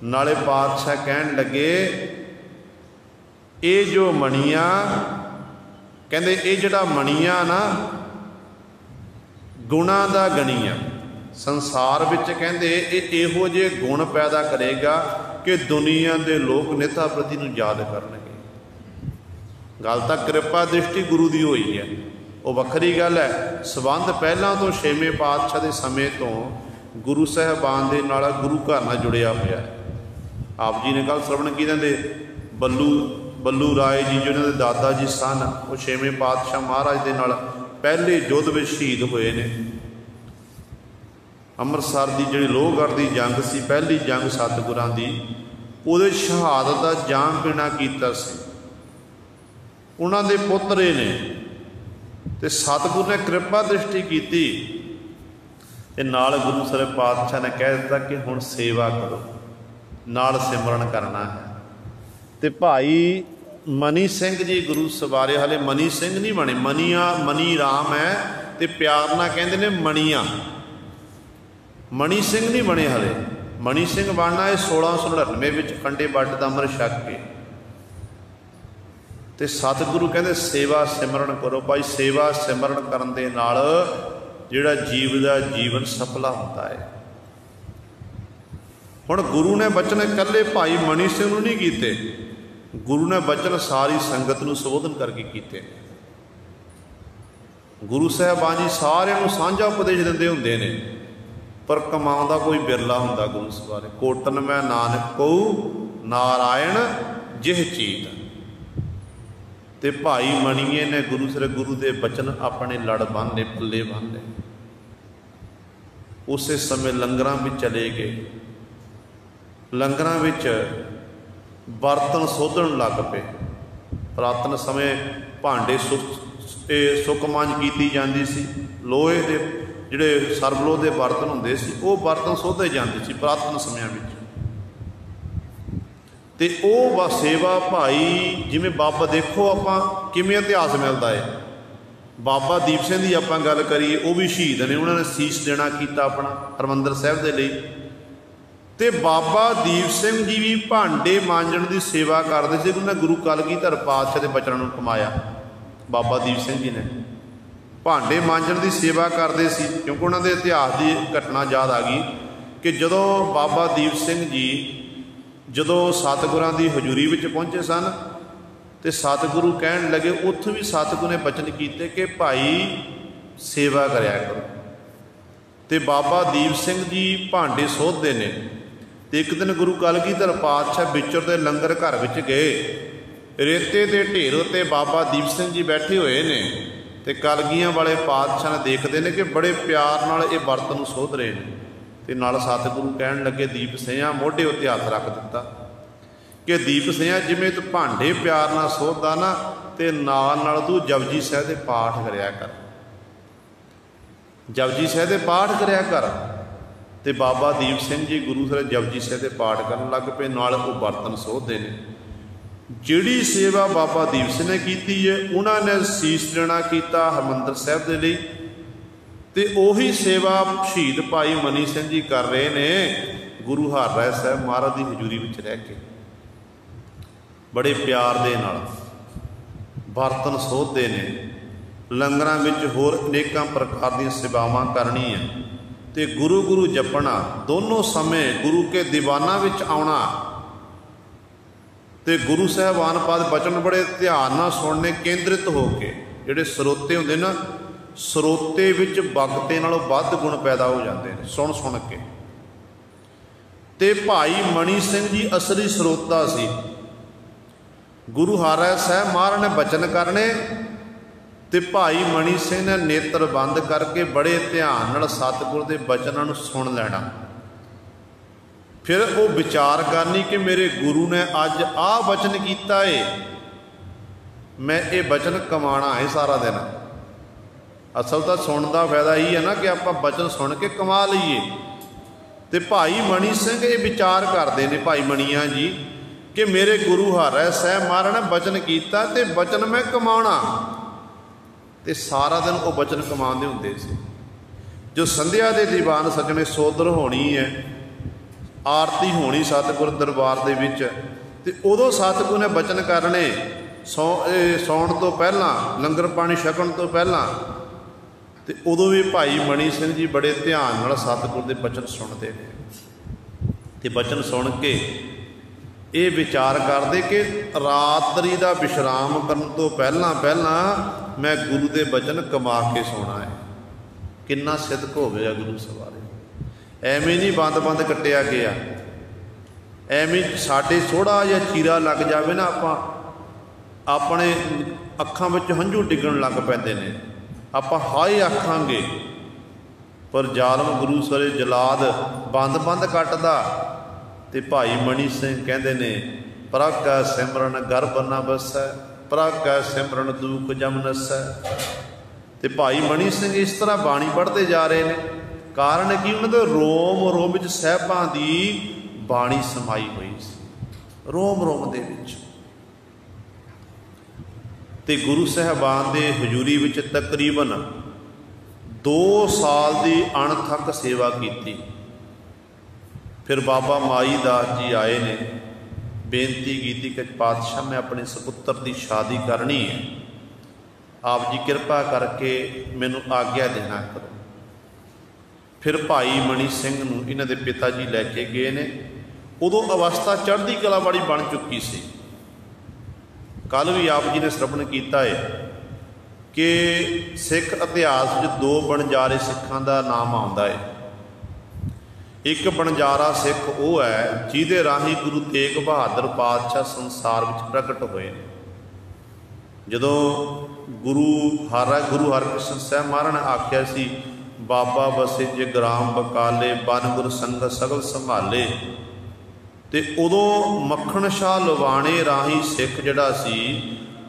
नाले पातशाह कहन लगे ये जो मणिया, कहते ये जड़ा मणिया ना गुणा का गणिया, संसार विच कहते इहो जे गुण पैदा करेगा कि दुनिया के लोग नेता प्रति नूं याद करनगे। गल तां कृपा दृष्टि गुरु की हुई है, वो वखरी गल है। संबंध पहलों तो 6वें पातशाह के समय तो गुरु साहबान के नाल गुरु घर नाल जुड़िया होया है। आप जी ने कल श्रवण की दे बल्लू राय जी जिन्होंने दादा जी सन, वो 6वें पातशाह महाराज के नाल पहले युद्ध में शहीद हुए ने। ਅੰਮ੍ਰਿਤਸਰ ਦੀ ਜਿਹੜੀ ਲੋਹਗੜ੍ਹ ਦੀ ਜੰਗ ਸੀ, ਪਹਿਲੀ ਜੰਗ ਸਤਿਗੁਰਾਂ ਦੀ, ਉਹਦੇ ਸ਼ਹਾਦਤ ਦਾ ਜਾਮ ਪੀਣਾ ਕੀਤਾ ਸੀ। ਉਹਨਾਂ ਦੇ ਪੁੱਤਰੇ ਨੇ, ਤੇ ਸਤਿਗੁਰ ਨੇ ਕਿਰਪਾ ਦ੍ਰਿਸ਼ਟੀ ਕੀਤੀ ਤੇ ਨਾਲ ਗੁਰੂ ਸਾਹਿਬ ਪਾਤਸ਼ਾਹ ਨੇ ਕਹਿ ਦਿੱਤਾ ਕਿ ਹੁਣ ਸੇਵਾ ਕਰੋ, ਨਾਲ ਸਿਮਰਨ ਕਰਨਾ ਹੈ। ਤੇ ਭਾਈ ਮਨੀ ਸਿੰਘ ਜੀ ਗੁਰੂ ਸਵਾਰੇ, ਹਾਲੇ ਮਨੀ ਸਿੰਘ ਨਹੀਂ ਬਣੇ, ਮਨੀ ਰਾਮ ਹੈ ਤੇ ਪਿਆਰ ਨਾਲ ਕਹਿੰਦੇ ਨੇ ਮਣੀਆਂ, ਮਣੀ ਸਿੰਘ ਨਹੀਂ ਬਣੇ ਹਾਲੇ। ਮਣੀ ਸਿੰਘ ਬਣਨਾ ਇਹ 1699 ਵਿੱਚ ਖੰਡੇ ਬਾਟੇ ਦਾ ਅੰਮ੍ਰਿਤ ਛਕ ਕੇ। ਤੇ ਸਤਿਗੁਰੂ ਕਹਿੰਦੇ ਸੇਵਾ ਸਿਮਰਨ ਕਰੋ। ਭਾਈ ਸੇਵਾ ਸਿਮਰਨ ਕਰਨ ਦੇ ਨਾਲ ਜਿਹੜਾ ਜੀਵ ਦਾ ਜੀਵਨ ਸਫਲਾ ਹੁੰਦਾ ਹੈ। ਹੁਣ ਗੁਰੂ ਨੇ ਬਚਨ ਇਕੱਲੇ ਭਾਈ ਮਣੀ ਸਿੰਘ ਨੂੰ ਨਹੀਂ ਕੀਤੇ, ਗੁਰੂ ਨੇ ਬਚਨ ਸਾਰੀ ਸੰਗਤ ਨੂੰ ਸੰਬੋਧਨ ਕਰਕੇ ਕੀਤੇ। ਗੁਰੂ ਸਾਹਿਬਾਨ ਜੀ ਸਾਰਿਆਂ ਨੂੰ ਸਾਂਝਾ ਉਪਦੇਸ਼ ਦਿੰਦੇ ਹੁੰਦੇ ਨੇ, ਪਰ ਕਮਾਉਂਦਾ ਕੋਈ ਬਿਰਲਾ ਹੁੰਦਾ ਗੁਰੂ ਸਵਾਰੇ। ਕੋਟਨ ਮੈਂ ਨਾਨਕ ਕਹੂ ਨਾਰਾਇਣ ਜਿਹ ਚੀਤ। ਤੇ ਭਾਈ ਮਣੀਏ ਨੇ ਗੁਰੂ ਦੇ ਬਚਨ ਆਪਣੇ ਲੜ ਬੰਨ੍ਹੇ, ਪੱਲੇ ਬੰਨ੍ਹੇ। ਉਸੇ ਸਮੇਂ ਲੰਗਰਾਂ ਵਿੱਚ ਚਲੇ ਗਏ। ਲੰਗਰਾਂ ਵਿੱਚ ਬਰਤਨ ਸੋਧਣ ਲੱਗ ਪਏ। ਪੁਰਾਤਨ ਸਮੇਂ ਭਾਂਡੇ ਸੁੱਕ ਮਾਂਜ ਕੀਤੀ ਜਾਂਦੀ ਸੀ। ਲੋਹੇ ਦੇ ਜਿਹੜੇ ਸਰਬਲੋ ਦੇ ਬਰਤਨ ਹੁੰਦੇ ਸੀ, ਉਹ ਬਰਤਨ ਸੋਧੇ ਜਾਂਦੇ ਸੀ ਪੁਰਾਤਨ ਸਮਿਆਂ ਵਿੱਚ। ਤੇ ਉਹ ਸੇਵਾ ਭਾਈ, ਜਿਵੇਂ ਬਾਬਾ, ਦੇਖੋ ਆਪਾਂ ਕਿਵੇਂ ਇਤਿਹਾਸ ਮਿਲਦਾ ਹੈ। ਬਾਬਾ ਦੀਪ ਸਿੰਘ ਦੀ ਆਪਾਂ ਗੱਲ ਕਰੀਏ, ਉਹ ਵੀ ਸ਼ਹੀਦ ਨੇ, ਉਹਨਾਂ ਨੇ ਸੀਸ ਦੇਣਾ ਕੀਤਾ ਆਪਣਾ ਹਰਿਮੰਦਰ ਸਾਹਿਬ ਦੇ ਲਈ। ਤੇ ਬਾਬਾ ਦੀਪ ਸਿੰਘ ਜੀ ਵੀ ਭਾਂਡੇ ਮਾਂਜਣ ਦੀ ਸੇਵਾ ਕਰਦੇ ਸੀ। ਉਹਨਾਂ ਗੁਰੂ ਕਲਗੀਧਰ ਪਾਤਸ਼ਾਹ ਦੇ ਬਚਨਾਂ ਨੂੰ ਕਮਾਇਆ। ਬਾਬਾ ਦੀਪ ਸਿੰਘ ਜੀ ਨੇ ਭਾਂਡੇ ਮਾਂਜਣ ਦੀ ਸੇਵਾ ਕਰਦੇ ਸੀ, ਕਿਉਂਕਿ ਉਹਨਾਂ ਦੇ ਇਤਿਹਾਸ ਦੀ ਘਟਨਾ ਯਾਦ ਆ ਗਈ ਕਿ ਜਦੋਂ ਬਾਬਾ ਦੀਪ ਸਿੰਘ ਜੀ ਜਦੋਂ ਸਤਿਗੁਰਾਂ ਦੀ ਹਜ਼ੂਰੀ ਵਿੱਚ ਪਹੁੰਚੇ ਸਨ, ਤੇ ਸਤਿਗੁਰੂ ਕਹਿਣ ਲੱਗੇ, ਉੱਥੋਂ ਵੀ ਸਤਿਗੁਰੂ ਨੇ ਬਚਨ ਕੀਤੇ ਕਿ ਭਾਈ ਸੇਵਾ ਕਰਿਆ ਕਰੋ। ਤੇ ਬਾਬਾ ਦੀਪ ਸਿੰਘ ਜੀ ਭਾਂਡੇ ਸੋਧਦੇ ਨੇ। ਤੇ ਇੱਕ ਦਿਨ ਗੁਰੂ ਕਲਗੀਧਰ ਪਾਤਸ਼ਾਹ ਵਿਚਰਦੇ ਲੰਗਰ ਘਰ ਵਿੱਚ ਗਏ। ਰੇਤੇ ਦੇ ਢੇਰ ਉੱਤੇ ਬਾਬਾ ਦੀਪ ਸਿੰਘ ਜੀ ਬੈਠੇ ਹੋਏ ਨੇ, ਤੇ ਕਲਗੀਆਂ ਵਾਲੇ ਪਾਤਸ਼ਾਹ ਨੇ ਦੇਖਦੇ ਨੇ ਕਿ ਬੜੇ ਪਿਆਰ ਨਾਲ ਇਹ ਬਰਤਨ ਨੂੰ ਸੋਧ ਰਹੇ ਨੇ। ਤੇ ਨਾਲ ਸਤਿਗੁਰੂ ਕਹਿਣ ਲੱਗੇ, ਦੀਪ ਸਿੰਘਾ, ਮੋਢੇ ਉੱਤੇ ਹੱਥ ਰੱਖ ਦਿੱਤਾ ਕਿ ਦੀਪ ਸਿੰਘਾ, ਜਿਵੇਂ ਤੂੰ ਭਾਂਡੇ ਪਿਆਰ ਨਾਲ ਸੋਧਦਾ ਨਾ, ਤੇ ਨਾਲ ਤੂੰ ਜਪਜੀ ਸਾਹਿਬ ਦੇ ਪਾਠ ਕਰਿਆ ਕਰ, ਜਪਜੀ ਸਾਹਿਬ ਦੇ ਪਾਠ ਕਰਿਆ ਕਰ। ਤੇ ਬਾਬਾ ਦੀਪ ਸਿੰਘ ਜੀ ਗੁਰੂ ਸਾਹਿਬ ਜਪਜੀ ਸਾਹਿਬ ਦੇ ਪਾਠ ਕਰਨ ਲੱਗ ਪਏ, ਨਾਲ ਉਹ ਬਰਤਨ ਸੋਧਦੇ ਨੇ। ਜਿਹੜੀ ਸੇਵਾ ਬਾਬਾ ਦੀਪ ਸਿੰਘ ਨੇ ਕੀਤੀ ਹੈ, ਉਹਨਾਂ ਨੇ ਸੀਸ ਦੇਣਾ ਕੀਤਾ ਹਰਿਮੰਦਰ ਸਾਹਿਬ ਦੇ ਲਈ। ਤੇ ਉਹੀ ਸੇਵਾ ਸ਼ਹੀਦ ਭਾਈ ਮਨੀ ਸਿੰਘ ਜੀ ਕਰ ਰਹੇ ਨੇ ਗੁਰੂ ਹਰਿਰਾਏ ਸਾਹਿਬ ਮਹਾਰਾਜ ਦੀ ਹਜ਼ੂਰੀ ਵਿੱਚ ਰਹਿ ਕੇ। ਬੜੇ ਪਿਆਰ ਦੇ ਨਾਲ ਬਰਤਨ ਸੋਧਦੇ ਨੇ, ਲੰਗਰਾਂ ਵਿੱਚ ਹੋਰ ਅਨੇਕਾਂ ਪ੍ਰਕਾਰ ਦੀਆਂ ਸੇਵਾਵਾਂ ਕਰਨੀਆਂ, ਤੇ ਗੁਰੂ ਜਪਣਾ, ਦੋਨੋਂ ਸਮੇਂ ਗੁਰੂ ਕੇ ਦੀਵਾਨਾਂ ਵਿੱਚ ਆਉਣਾ। ਤੇ ਗੁਰੂ ਸਾਹਿਬਾਨ ਪਾਦ ਬਚਨ ਬੜੇ ਧਿਆਨ ਨਾਲ ਸੁਣਨੇ, ਕੇਂਦਰਿਤ ਹੋ ਕੇ। ਜਿਹੜੇ ਸਰੋਤੇ ਹੁੰਦੇ ਨਾ, ਸਰੋਤੇ ਵਿੱਚ ਬਗਤੇ ਨਾਲੋਂ ਵੱਧ ਗੁਣ ਪੈਦਾ ਹੋ ਜਾਂਦੇ ਨੇ ਸੁਣ ਸੁਣ ਕੇ। ਤੇ ਭਾਈ ਮਣੀ ਸਿੰਘ ਜੀ ਅਸਲੀ ਸਰੋਤਾ ਸੀ। ਗੁਰੂ ਹਰਿਰਾਏ ਸਾਹਿਬ ਮਹਾਰਾਜ ਨੇ ਬਚਨ ਕਰਨੇ, ਤੇ ਭਾਈ ਮਣੀ ਸਿੰਘ ਨੇ ਨੇਤਰ ਬੰਦ ਕਰਕੇ ਬੜੇ ਧਿਆਨ ਨਾਲ ਸਤਿਗੁਰ ਦੇ ਬਚਨਾਂ ਨੂੰ ਸੁਣ ਲੈਣਾ। ਫਿਰ ਉਹ ਵਿਚਾਰ ਕਰਨੀ ਕਿ ਮੇਰੇ ਗੁਰੂ ਨੇ ਅੱਜ ਆਹ ਬਚਨ ਕੀਤਾ ਏ, ਮੈਂ ਇਹ ਬਚਨ ਕਮਾਣਾ ਹੈ ਸਾਰਾ ਦਿਨ। ਅਸਲ ਤਾਂ ਸੁਣਨ ਦਾ ਫਾਇਦਾ ਹੀ ਹੈ ਨਾ ਕਿ ਆਪਾਂ ਬਚਨ ਸੁਣ ਕੇ ਕਮਾ ਲਈਏ। ਤੇ ਭਾਈ ਮਣੀ ਸਿੰਘ ਇਹ ਵਿਚਾਰ ਕਰਦੇ ਨੇ, ਭਾਈ ਮਣੀਆਂ ਜੀ, ਕਿ ਮੇਰੇ ਗੁਰੂ ਹਰਿਰਾਏ ਸਾਹਿਬ ਮਹਾਰਾਜ ਨੇ ਬਚਨ ਕੀਤਾ ਤੇ ਬਚਨ ਮੈਂ ਕਮਾਉਣਾ। ਤੇ ਸਾਰਾ ਦਿਨ ਉਹ ਬਚਨ ਕਮਾਉਂਦੇ ਹੁੰਦੇ ਸੀ। ਜੋ ਸੰਧਿਆ ਦੇ ਦੀਵਾਨ ਸਜਣੇ ਸੋਦਰ ਹੋਣੀ ਹੈ, ਆਰਤੀ ਹੋਣੀ ਸਤਿਗੁਰ ਦਰਬਾਰ ਦੇ ਵਿੱਚ, ਤੇ ਉਦੋਂ ਸਤਿਗੁਰ ਨੇ ਬਚਨ ਕਰਨੇ ਸੌਣ ਤੋਂ ਪਹਿਲਾਂ, ਲੰਗਰ ਪਾਣੀ ਛਕਣ ਤੋਂ ਪਹਿਲਾਂ। ਤੇ ਉਦੋਂ ਵੀ ਭਾਈ ਮਣੀ ਸਿੰਘ ਜੀ ਬੜੇ ਧਿਆਨ ਨਾਲ ਸਤਿਗੁਰ ਦੇ ਬਚਨ ਸੁਣਦੇ ਨੇ। ਤੇ ਬਚਨ ਸੁਣ ਕੇ ਇਹ ਵਿਚਾਰ ਕਰਦੇ ਕਿ ਰਾਤਰੀ ਦਾ ਵਿਸ਼ਰਾਮ ਕਰਨ ਤੋਂ ਪਹਿਲਾਂ ਮੈਂ ਗੁਰੂ ਦੇ ਬਚਨ ਕਮਾ ਕੇ ਸੋਣਾ ਹੈ। ਕਿੰਨਾ ਸਿਦਕ ਹੋ ਗਿਆ ਗੁਰੂ ਸਵਾਰੇ। ਐਵੇਂ ਨਹੀਂ ਬੰਦ ਕੱਟਿਆ ਗਿਆ। ਐਵੇਂ ਸਾਡੇ ਥੋੜ੍ਹਾ ਜਿਹਾ ਚੀਰਾ ਲੱਗ ਜਾਵੇ ਨਾ, ਆਪਾਂ ਆਪਣੇ ਅੱਖਾਂ ਵਿੱਚ ਹੰਝੂ ਡਿੱਗਣ ਲੱਗ ਪੈਂਦੇ ਨੇ। ਆਪਾਂ ਹਾਏ ਆਖਾਂਗੇ पर जालम गुरु सरे जलाद बंद बंद कटदा। ते भाई मनी सिंह कहते ने प्रभ कै सिमरन गर्भ न बसै, प्रभ कै सिमरन दुख जम नसै। ते भाई मनी सिंह इस तरह बाणी पढ़ते जा रहे हैं। कारण कि उन्होंने रोम रोम विच साहिबां दी बाणी समाई हुई सी, रोम रोम दे विच। ते गुरु साहिबान दे हजूरी विच तकरीबन 2 साल की अणथक सेवा की। फिर बाबा माई दास जी आए ने, बेनती की कि पातशाह मैं अपने सपुत्र की शादी करनी है, आप जी कृपा करके मैनू आग्ञा देना करो। फिर भाई मनी सिंह नूं इन्हां दे पिता जी लैके गए ने। उदों अवस्था चढ़ती कला वाली बन चुकी सी। कल भी आप जी ने श्रवण किया है कि सिख इतिहास में 2 बनजारे सिखां का नाम आता है। एक बनजारा सिख वो है जिहदे राही गुरु तेग बहादुर पातशाह संसार में प्रगट होए। जदों गुरु हरकृष्ण साहब महाराज ने आख्या सी बाबा बसे जे ग्राम बकाले बन गुर संगत सगल संभाले, तो उदों मक्खण शाह लवाणे राही सिख जिहड़ा सी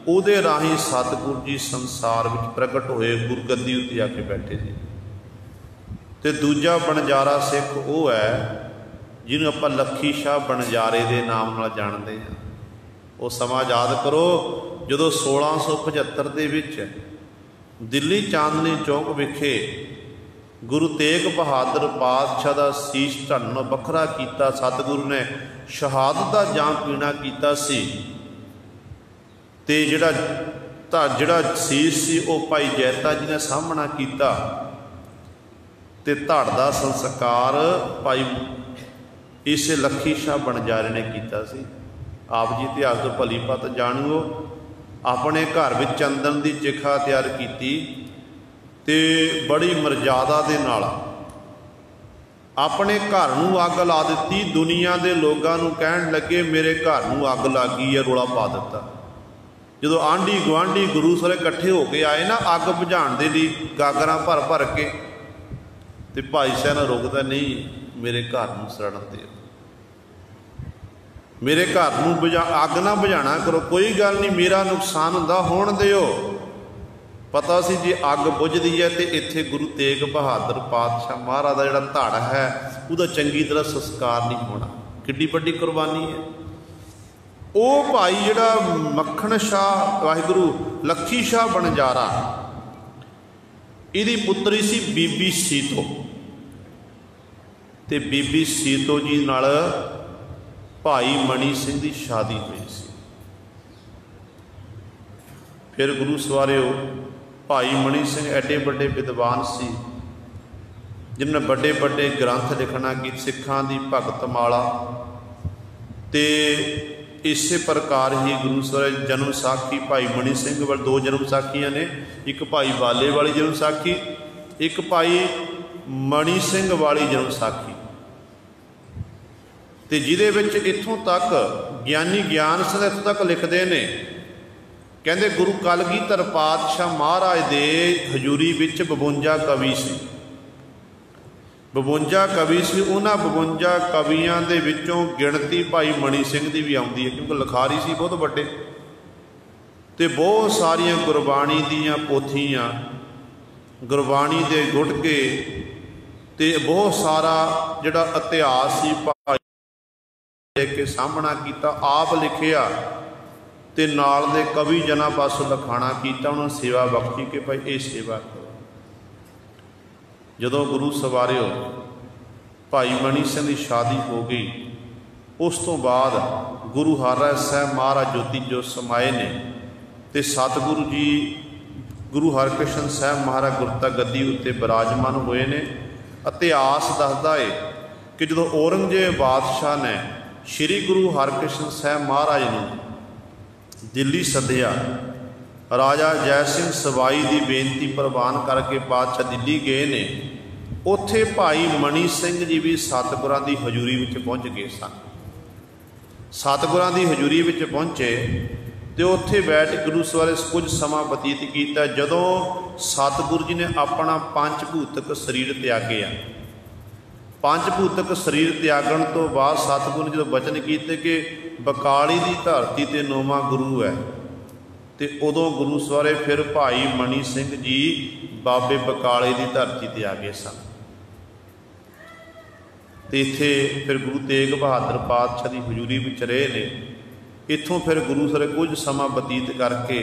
उहदे राही सतगुरु जी संसार में प्रगट होए, गुरगद्दी उत्ते आके बैठे सी। तो दूजा बनजारा सिख वो है जिन्हों आप लखी शाह बनजारे के नाम नाल जानते हैं। वो समा याद करो जदों 1675 दे विच दिल्ली चांदनी चौक विखे गुरु तेग बहादुर पातशाह का सीस ढन बखरा किया, सतगुरु ने शहादत का जाम पीना किया सी। ते जिहड़ा सीस सी वो भाई जैता जी ने सामना किया, ते धड़ का संस्कार भाई इस लखी शाह बनजारे ने किया सी। आप जी इतिहास तो भली भात जाणो। अपने घर में चंदन की चिखा तैयार की ते बड़ी मर्यादा दे नाल अपने घर नूं अग ला दी। दुनिया के लोगों नूं कहण लगे मेरे घर नूं अग लग गई है, रोला पा दिता। जो आंढी गुआढ़ी गुरु सारे इकट्ठे होके आए ना अग बुझाण दे लई गागरां भर भर के, तो भाई साहब ने रोकता नहीं, मेरे घर नूं सड़न दे, मेरे घर नूं अग ना बुझाना करो, कोई गल नहीं, मेरा नुकसान हुंदा होण दिओ। पता सी जी अग बुझदी है तो इत्थे गुरु तेग बहादुर पातशाह महाराज का जिहड़ा धड़ है उसका चंगी तरह संस्कार नहीं होना। किड्डी वड्डी कुरबानी है। वो भाई जिहड़ा मक्खण शाह वाहिगुरू लखी शाह बनजारा, इहदी पुत्री सी बीबी सीतो, ते बीबी सीतो जी नाल भाई मनी सिंह की शादी हुई सी। फिर गुरु सवारिओ भाई मनी सिंह एडे बड़े विद्वान सी जिन्हें बड़े बड़े ग्रंथ लिखना कि सिखां दी भगत माला। ते इस प्रकार ही गुरु सवारे जन्म साखी भाई मनी सिंह वाल 2 जन्म साखियां ने, एक भाई बाले वाली जन्म साखी, एक भाई मनी सिंह वाली जन्म साखी। ते जिहदे विच इत्थों तक ज्ञानी ज्ञान सिंह इत्थों तक लिखते हैं, कहते गुरु कलगीधर पातशाह महाराज दे हजूरी विच 52 कवि सी। 52 कवि सी। उन्हां 52 कवियां दे विचों गिणती भाई मनी सिंह की भी आउंदी है, क्योंकि लिखारी सी बहुत बड़े। ते बहुत सारियां गुरबाणी दीयां पोथियां, गुरबाणी दे गुटके, ते बहुत सारा जिहड़ा इतिहास सी भाई के सामना किया, आप लिखिया ते नाल दे कवि जना पासों लिखाणा किया, उन्होंने सेवा बख्शी कि भाई ये सेवा करो। जदों गुरु सवारिओ भाई मनी सिंह की शादी हो गई, उस तो बाद गुरु हरराय साहब महाराज जोती जो समाए ने, ते सतगुरु जी गुरु हरकृष्ण साहब महाराज गुरता गद्दी उत्ते विराजमान हुए ने। इतिहास दसदा है कि जदों औरंगजेब बादशाह ने श्री गुरु हरकृष्ण साहब महाराज नूं दिल्ली सद्या, राजा जय सिंह सवाई की बेनती प्रवान करके पातशाह दिल्ली गए ने। उत्थे भाई मनी सिंह जी भी सतगुरां की हजूरी में पहुँच गए सन। सतगुरां की हजूरी में पहुँचे तो उत्थे बैठ गुरु सवारे कुछ समा बतीत किया। जदों सतगुरु जी ने अपना पंचभूतक शरीर त्यागया, पंचभूतक शरीर त्यागण तो बाद सतगुरु ने जो बचन किए कि बकाली की धरती ते नौवां गुरु है, तो उदों गुरु सवारे फिर भाई मनी सिंह जी बाबे बकाले की धरती ते आ गए सन। तो इत्थे फिर गुरु तेग बहादुर पातशाह की हजूरी विच रहे ने। इत्थों फिर गुरु सर कुछ समा बतीत करके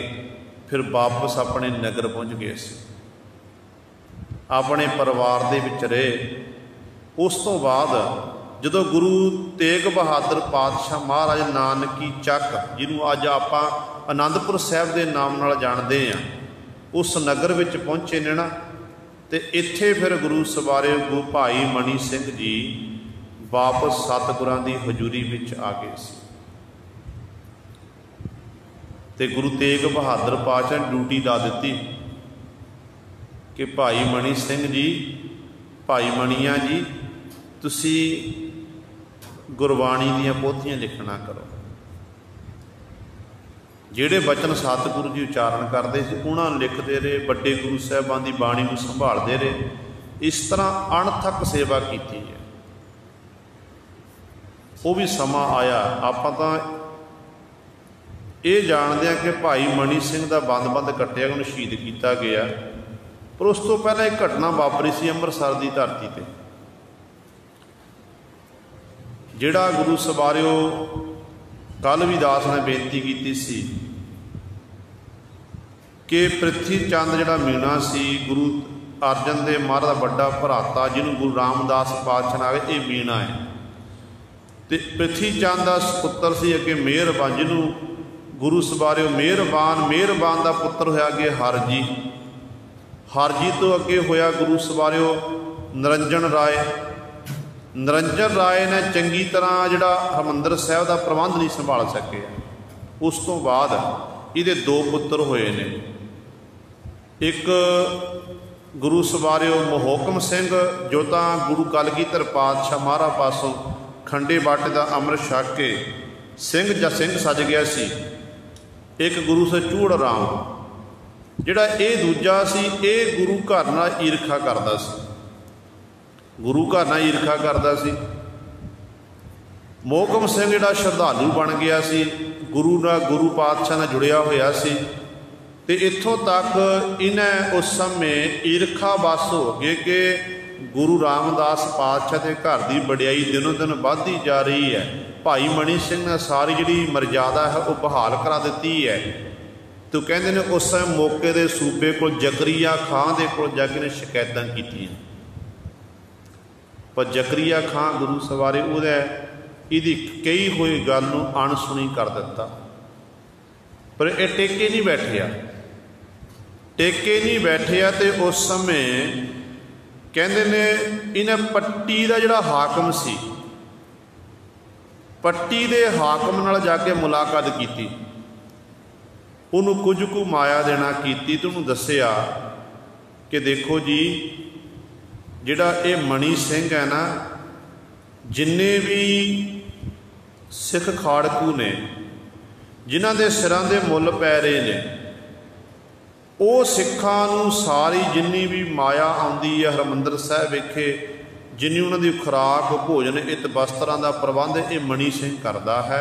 फिर वापस अपने नगर पहुँच गए सी, अपने परिवार दे विच रहे। उस तो बाद जदों गुरु तेग बहादुर पातशाह महाराज नानकी चक, जिन्हों अज आपां आनंदपुर साहिब के नाम नाल जानते हैं, उस नगर विच पहुँचे ने ना, तो इत्थे फिर गुरु सवारे गुरु भाई मनी सिंह जी वापस सतगुरां दी हजूरी विच आ गए सी। ते गुरु तेग बहादुर पातशाह ने ड्यूटी ला दी कि भाई मनी सिंह जी, भाई मणिया जी, तुसी गुरबाणी दीयां पोथियां लिखना करो। जिहड़े बचन सतगुरु जी उचारण करते सी उन्होंने लिखते रहे, बड़े गुरु साहिबान की बाणी को संभालते रहे। इस तरह अणथक सेवा की है। वो भी समा आया, आपां तां ये जानते हैं कि भाई मनी सिंह का बंद कट्टिया, उन्हें शहीद किया गया। पर उस तो पहले एक घटना वापरी सी अमृतसर की धरती पर, जिहड़ा गुरु सवारिओ कल भी दास ने बेनती की सी कि पृथ्वी चंद जिहड़ा मीणा सी, गुरु अर्जन देव महाराज का बड़ा भराता, जिन्होंने गुरु रामदास पातशाह आ गए, ये मीणा है। तो पृथ्वी चंद का पुत्र से अगे मेहरबान, जिन्होंने गुरु सवारिओ मेहरबान का पुत्र होया अगे हरजी, हरजी तो अगे होया गुरु सवारिओ निरंजन राय। निरंजन राय ने चंगी तरह जिहड़ा हरमंदर साहिब का प्रबंध नहीं संभाल सके। उस तो बाद इहदे दो पुत्र होए ने, एक गुरु सवारिओ मोहकम सिंह जो तां गुरु कलगीधर पातशाह महाराज पासों खंडे बाटे का अमृत छक के सिंह सज गया सी। एक गुरु से चूड़ राम, जिहड़ा ये दूजा सी, ये गुरु घर नाल ईरखा करदा सी, गुरु घर नाल ईरखा करदा सी। मोहकम सिंह जिहड़ा श्रद्धालु बन गया सी, गुरु पातशाह नाल जुड़िया होया सी। ते इत्थों तक इन्हें उस समय ईरखा बस हो गए कि गुरु रामदास पातशाह के घर की वडियाई दिनों दिन बढ़ती जा रही है। भाई मनी सिंह ने सारी जी मर्यादा है वो बहाल करा दी है। तो कहते हैं उस समय मौके के सूबे को जकरिया खां के कोल जाके ने शिकायतां की, पर जकरिया खां गुरु सवारे इहदी कही हुई गल नूं अणसुणी कर दिता। पर यह टेके नहीं बैठिया। तो उस समय कहते ने इन्हें पट्टी का जिहड़ा हाकम सी, पट्टी के हाकम नाल जाके मुलाकात की, उन्होंने कुछ कु माया देना की। तो उन्होंने दसिया कि देखो जी, जिहड़ा ये मनी सिंह है ना, जिन्ने भी सिख खाड़कू ने, जिन्हां दे सिरां दे मुल पै रहे ने, वो सिखां नूं सारी जिन्नी भी माया आउंदी है हरमंदर साहिब विखे, जिन्नी उन्होंने खुराक भोजन इत वस्त्रां का प्रबंध ये मनी सिंह करता है।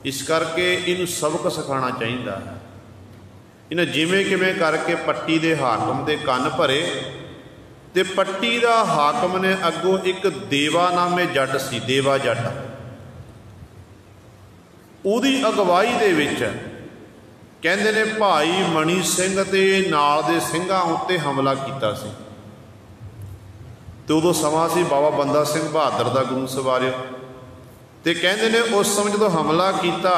इस करके इनू सबक सिखाना चाहिए है। इन्हें जिमें किमें करके पट्टी के हाकम के कन भरे। तो पट्टी का हाकम ने अगों एक देवा नामे जट सी, देवा जट, उहदी अगवाई दे विच कहते ने भाई मनी सिंह ते नाल दे सिंघां उत्ते हमला किया सी। तो उदों समा सी बाबा बंदा सिंह बहादुर का गुरु सवारिओ। तो कहते ने उस समय जो हमला किया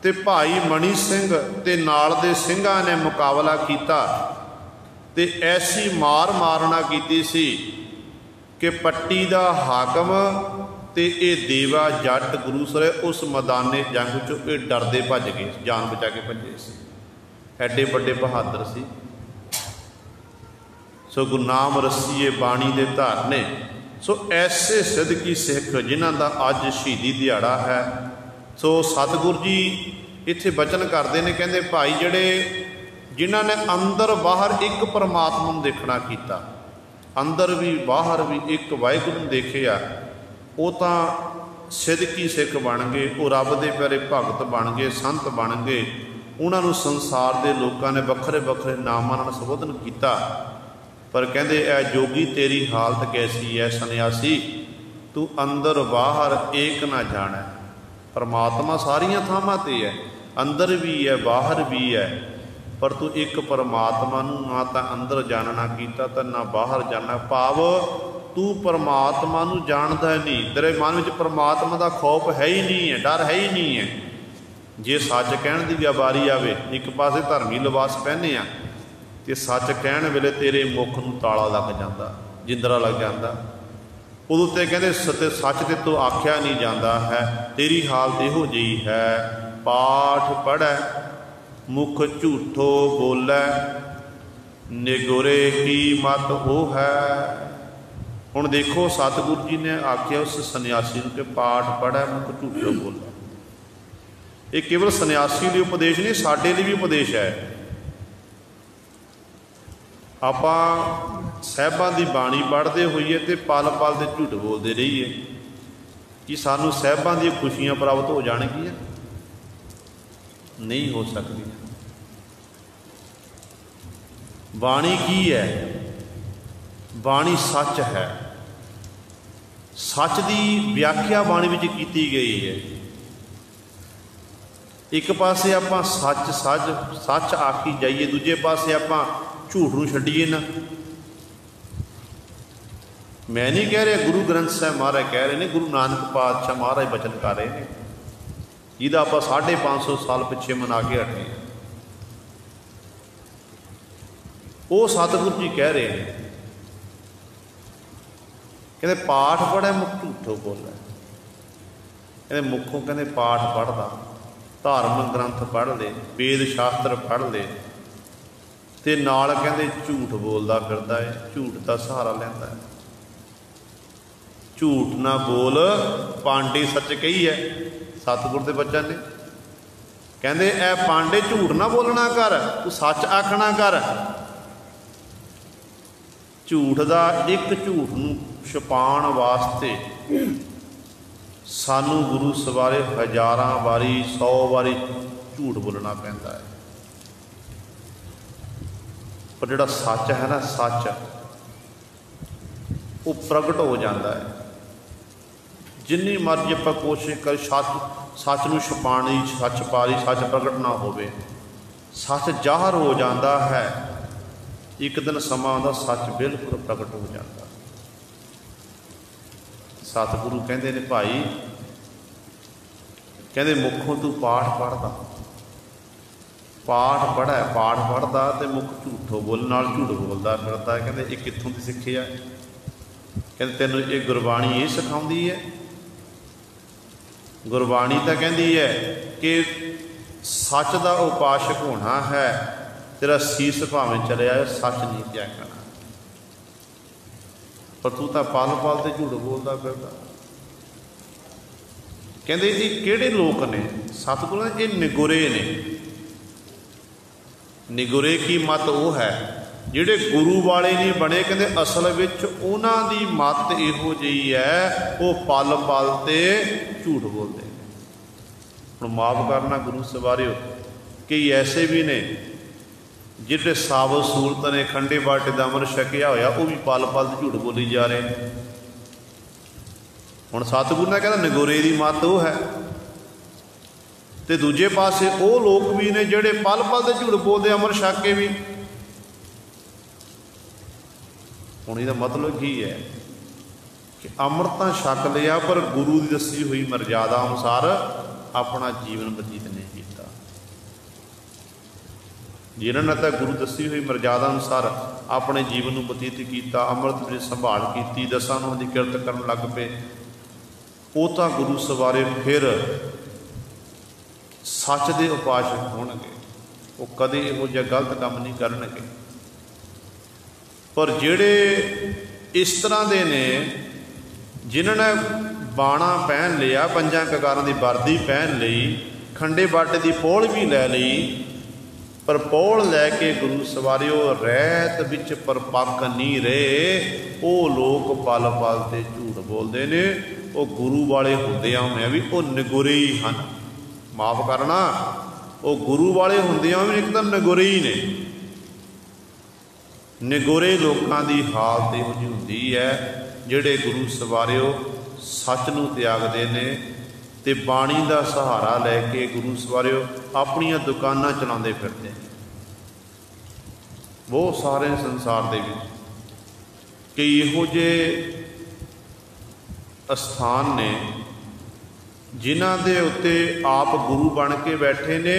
तो भाई मनी सिंह ते नाल दे सिंघां ने मुकाबला किया, तो ऐसी मारना की सी कि पट्टी का हाकम ते ये देवा जट गुरु सर उस मैदाने जंग चो ये डरते भज गए, जान बचा के भजे सी। एडे बड़े बहादुर सी। सो गुरु नाम रसीए बाणी दे धारने। सो ऐसे सिद्ध की सिख जिन्हां दा अज शहीदी दिहाड़ा है। सो सतगुरु जी इत्थे बचन करते हैं, कहते भाई जिहड़े जिन्हां ने अंदर बाहर एक परमात्मा नूं देखना कीता, अंदर भी बाहर भी एक वाहिगुरू नूं देखिया, वो तां सिदकी सिख बन गए, वो रब दे प्यारे भगत बन गए, संत बन गए। उन्होंने संसार के लोगों ने वक्रे वक्रे नामां नाल संबोधन किया। पर कहते ऐ जोगी तेरी हालत कैसी है सन्यासी, तू अंदर बाहर एक ना जाना। परमात्मा सारिया थावां ते है, अंदर भी है बाहर भी है, पर तू एक परमात्मा नूं ना तो अंदर जानना कीता तो ना बाहर जानना। भाव तू परमात्मा नूं जानदा नहीं, तेरे मन में परमात्मा का खौफ है ही नहीं है, डर है ही नहीं है। जे सच कहण दी बारी आवे, एक पासे धर्मी लिबास पहने आ ते सच कहण वेले तेरे मुख नूं ताला लग जाता, जिंदरा लग जाता। उदों ते कहंदे सच ते तो आख्या नहीं जाता है। तेरी हालत इहो जी है, पाठ पढ़ै मुख झूठो बोलै, निगुरे की मत वो है। हुण देखो सतगुरु जी ने आख्या उस सन्यासी नूं कि पाठ पढ़ै मुख झूठो बोलै। ये केवल सन्यासी लिए उपदेश नहीं, साडे लिए भी उपदेश है। आपां साहिबां दी बाणी पढ़ते होइए तो पल पल ते झूठ बोलते रहिए, कि सानू साहिबां दी खुशियां प्राप्त हो जाणगियां? नहीं हो सकती। बाणी की है? बाणी सच है। सच की व्याख्या बाणी विच कीती गई है। एक पासे आपां सच सच आखी जाइए, दूजे पासे आपां झूठ नूं छड्डीए ना। मैं नहीं कह रहा, गुरु ग्रंथ साहिब महाराज कह रहे हैं, गुरु नानक पातशाह महाराज बचन कर रहे हैं, जिहदा आपां 550 साल पिछे मना के हटे। वो सतगुरु जी कह रहे हैं, कहते पाठ पढ़े मुख झूठो बोले। कहते मुखों कहते पाठ पढ़दा, धार्मिक ग्रंथ पढ़ ले, वेद शास्त्र पढ़ ले, ते नाल कहते झूठ बोलदा फिरदा है, झूठ का सहारा लैंदा है। झूठ ना बोल पांडे सच कही है सतगुर के बच्चों ने। कहते ए पांडे झूठ ना बोलना कर, तू सच आखना कर। झूठ का एक झूठ नूं छुपाण वास्ते सानू गुरु सवारे हज़ारां वारी 100 वारी झूठ बोलना पैंदा है। पर जिहड़ा सच है ना, सच वो प्रगट हो जाता है। जिन्नी मर्जी आपां कोशिश कर सच नूं छुपाने दी, सच पारी सच प्रगट ना होवे, सच जाहर हो जाता है। एक दिन समा आउंदा सच बिल्कुल प्रगट हो जाता। सतगुरु कहते ने भाई, कहते मुखों तू पाठ पढ़दा, पाठ पढ़ै, पाठ पढ़दा ते मुख झूठो बोल नाल झूठ बोलदा फिरदा। कहते ये कित्थों दी सिक्खिया? कहते तैनूं ये गुरबाणी ये सिखाउंदी है। गुरबाणी तो कहती है कि सच का उपासक होना है, तेरा सीस भावें चले आए सच नहीं त्यागना। पर तू तो पल पल ते झूठ बोलता फिरदा। कहते ये किहड़े लोग ने? सतगुरु ये निगुरे ने। निगुरे की मत वो है जिहड़े गुरु वाले नहीं बने। कहते असल विच उन्हां दी मत इहो जिही है, वो पल पल ते झूठ बोलते हैं। हुण माफ करना गुरु सवारियो, कई ऐसे भी ने जिहड़े साबत सूरत ने खंडे बाटे दा अमृत छकिया होया, वो भी पल पल झूठ बोली जा रहे हैं। हुण सतगुरु ने कहता निगोरे दी मत वो है, ते दूजे पासे वो लोग भी ने जिहड़े पल पल ते झूठ बोलते अमृत छक के भी। हुण इहदा मतलब की है कि अमृत तां छक लिया, पर गुरु की दसी हुई मर्यादा अनुसार अपना जीवन बतीत नहीं किया। जिन्होंने तो गुरु दसी हुई मर्यादा अनुसार अपने जीवन को बतीत किया, अमृत में संभाल की, दसां नूं दी किरत करन लग पे, वो तो गुरु सवारे फिर सच के उपासक होणगे। वो कदे इहो जिहा गलत काम नहीं करनगे। पर जिहड़े इस तरह के ने जिन्होंने बाणा पहन लिया, पंजां ककारां दी वर्दी पहन लई, खंडे बाटे की पौल भी लै ली, पर पौल लैके गुरु सवारियो रैत विच परपक नहीं रहे। वो लोग पल पल ते झूठ बोलते ने, वो गुरु वाले होंदियां होइयां भी वो निगुरे ही हैं। माफ़ करना, वो गुरु वाले होंदियां भी एक तो निगुरे ही ने। निगुरे लोगों की हालत इहो जी हुंदी है जिहड़े गुरु सवारियो सच नूं त्यागदे ने ते बाणी का सहारा लैके गुरु सवारियो अपनियां दुकानां चलाते फिरते हैं। वो सारे संसार दे विच कि इहो जे स्थान ने जिन्हां दे उत्ते आप गुरु बन के बैठे ने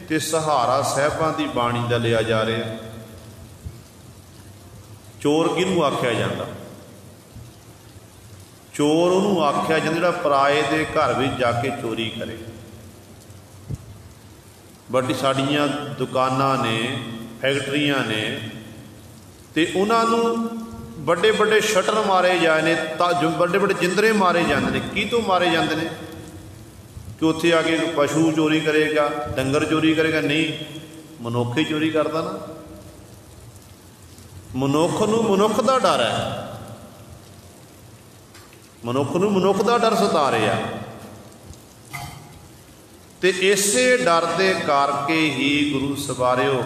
ते सहारा साहिबां दी बाणी दा लिया जा रहा। चोर किहनूं आख्या जाता? चोर उन्होंने आख्या जाता जिहड़ा पराए दे घर विच जाके चोरी करे। बट साडियां दुकानां ने, फैक्ट्रियां ने, ते उन्होंने बड़े बड़े शटर मारे जाए ने, जो बड़े बड़े जिंदरे मारे जाते हैं। की तो मारे जाते हैं कि उत्थे आके पशु चोरी करेगा, डंगर चोरी करेगा? नहीं, मनुख ही चोरी करता ना। मनुख नूं मनुख दा डर है, मनुख नूं मनुख दा डर सता रहा। ते इसे डर दे करके ही गुरु सवारियो,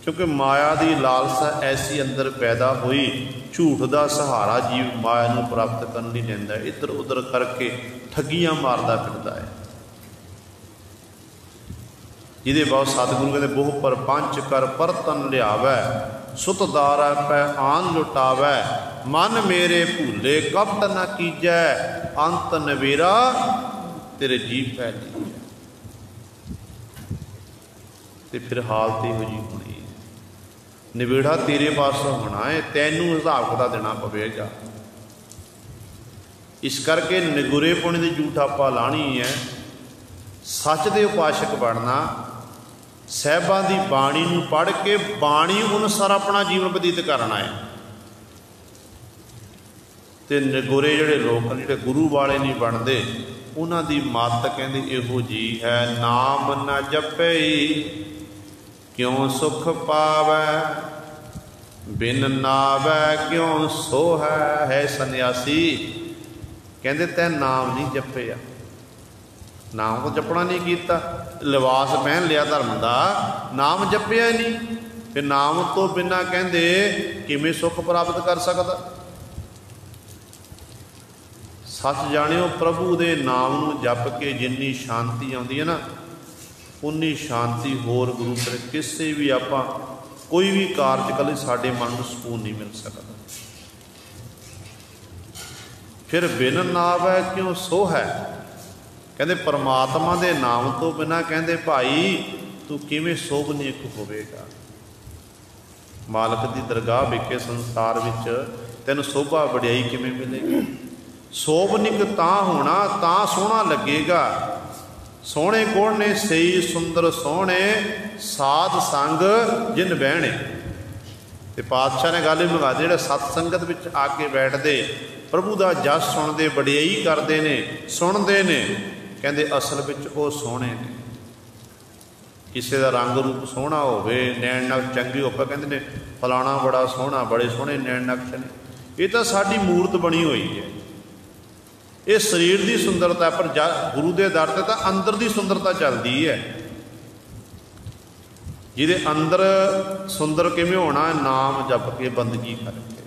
क्योंकि माया की लालसा ऐसी अंदर पैदा हुई, झूठ का सहारा जीव माया नूं प्राप्त करने नहीं लैंदा, इधर उधर करके ठगियां मारदा फिरदा है। जिहदे बहुत सतगुरु कहते बहु परपंच कर परतन लियावै, सुत दारा पै आन लुटावै, मन मेरे भूले कपट न कीजै, अंत नवेरा तेरे जी पै लीजै। ते फिर हालत इहो जी होनी है, नवेड़ा तेरे पासों होना है, तैनूं हिसाब किताब देना पवेगा। इस करके निगुरे पुणे की झूठ आपा लानी है, सच दे उपासक बनना, साहिबां दी बाणी नूं पढ़ के बाणी अनुसार अपना जीवन बतीत करना है। ते निगुरे जिहड़े लोग जिहड़े गुरु वाले नहीं बनते, उन्हां दी मत कहंदे इहो जी है, नाम न जपई क्यों सुख पावै, बिन नावै क्यों सोहै। है सन्यासी कहंदे तैं नाम नहीं जपिया, नाम तो जपना नहीं किया, लिबास पहन लिया धर्म का, नाम जपिया ही नहीं, फिर नाम तो बिना कहते किवें सुख प्राप्त कर सकता। सच जानियो, प्रभु दे नाम नूं जप के जिन्नी शांति आउंदी है ना, उन्नी शांति होर गुरु करे किसी भी आपां कोई भी कार्य कले साडे मन नूं सुकून नहीं मिल सकता। फिर बिन नावै क्यों सो है, कहते परमात्मा के नाम तो बिना कहते भाई तू किवें सोभनीक होवेगा। मालक की दरगाह विखे संसार विच तैनूं शोभा वडियाई किवें मिलेगी। सोभनीक तां होना तां सोहना लगेगा। सोहणे कौन ने? सही सुंदर सोहणे साध संग जिन बहने। ते पातशाह ने गल मंगा दी, जिहड़े सतसंगत विच आके बैठते प्रभु का जस सुनते वडियाई करते ने, सुनते ने, कहते असल विच वो सोहणे ने। किसी का रंग रूप सोहना होवे, नैन नक्श चंगे होवे, कहते ने फलाना बड़ा सोहना, बड़े सोहने नैन नक्श ने। ये तो साडी मूर्त बनी हुई है, ये शरीर की सुंदरता, पर गुरु के दर ते तां अंदर की सुंदरता चलती है। जिहदे अंदर सुंदर किवें होना? नाम जप के बंदगी करके,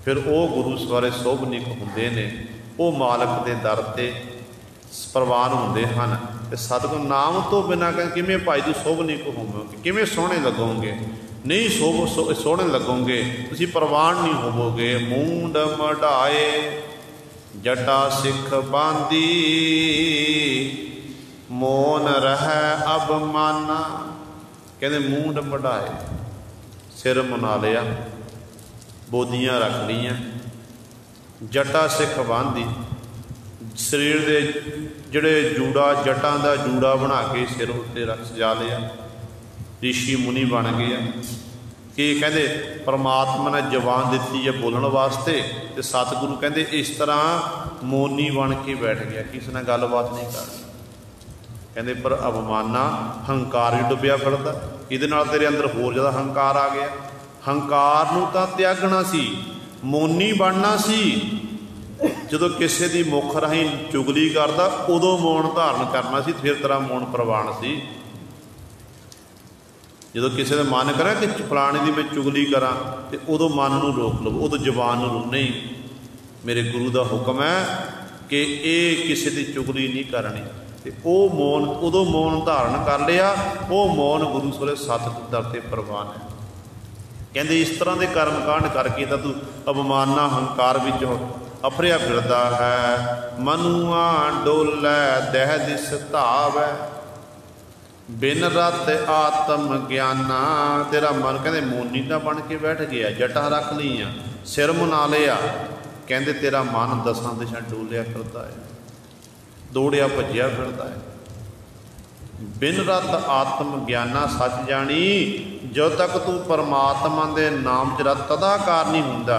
फिर वो गुरु सवारे सोभनीक हुंदे ने, वो मालक के दर ते प्रवान होंदे हैं। ते सतगुर नाम तो बिना किवें भाई तू सोभनीक होवोगे, किवें सोहणे लगोगे? नहीं सोहणे लगोगे, तुसीं प्रवान नहीं होवोगे। मूंड मढ़ाए जटा सिख बांधी, मोन रहै अब माना। कहते मूंड मढ़ाए, सिर मुना लिया, बोदियां रख लियां, जटा सिख बांधी, शरीर के जोड़े जूड़ा जटां का जूड़ा बना के सिर उत्ते रख सजा लिया, ऋषि मुनि बन गया। कि कहते परमात्मा ने जबान दी है बोलने वास्ते, तो सतगुरु कहते इस तरह मौनी बन के बैठ गया, किसी ने गलबात नहीं करनी। कहते पर अवमाना हंकार ही डुबिया फिरदा, इहदे नाल तेरे अंदर होर ज़्यादा हंकार आ गया। हंकार नूं तां त्यागना सी, मौनी बनना सी। जदों किसी की मुख राही चुगली करदा उदों मौन धारण करना सी, फिर तेरा मौन प्रवान सी। जदों किसी का मन करे कि फलाने की मैं चुगली करा तो उदों मन नूं रोक लो, उदों जबान नूं रोक। नहीं, मेरे गुरु का हुक्म है कि ये किसी की चुगली नहीं करनी। तो वह मौन उदों मौन धारण कर लिया, वो मौन गुरु सोले सतगुर दर ते प्रवान है। कहते इस तरह के कर्म कांड करके तो तू अवमाना हंकार विचों अफरिया फिरदा है। मनुआ डोलै दह दिस धावै, बिन रत आत्म ज्ञाना। तेरा मन कहते मोनी का बन के बैठ गया, जटा रख लिया, सिर मना लिया। कहते तेरा मन दसां दिशां डोलिया फिरदा है, दौड़िया भजिया फिरदा है। बिन रत आत्म ज्ञाना, सच जानी जो तक तू परमात्मा के नाम च तदाकार नहीं हुंदा,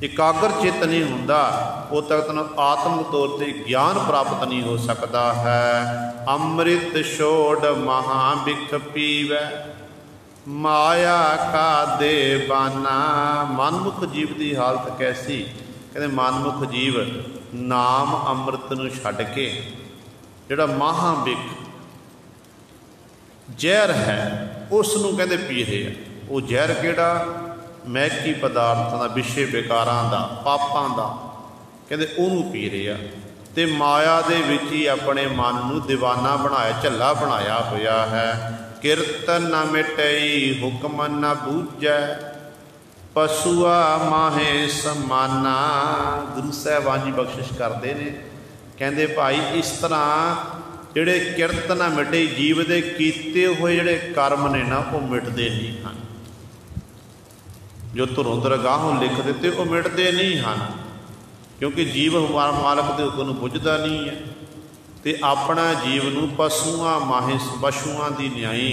एकाग्र चित्त नहीं हुंदा, उद तक तेन आत्मक तौर पर ज्ञान प्राप्त नहीं हो सकता है। अमृत छोड़ महाबिख पीवै, माया का देवाना। मनमुख जीव की हालत कैसी? कहते मनमुख जीव नाम अमृत नूं छड्ड के जिहड़ा महाबिख जहर है उसनूं कहते पी रहे हैं। वो जहर किहड़ा? मैकी पदार्थां दा, विषे विकारां दा, पापां दा, कहते उहनूं पी रहे हैं। ते माया दे विच ही अपने मन नूं दीवाना बनाया, झल्ला बनाया होया है। किरत न मिटई हुक्म न बूझै, पशुआ माहे समाना। गुरु साहिबान जी बख्शिश करते हैं, कहते भाई इस तरह जिहड़े किरत ना मिटे, जीव दे कीते हुए जिहड़े कर्म ने ना वो मिटते नहीं हैं। जो धुरों दरगाहों लिख दिते वो मिटते नहीं हैं, क्योंकि जीव मालक के हुक्म बुझदा नहीं है। तो अपना जीवन पशुआं माहे, पशुआं की न्याई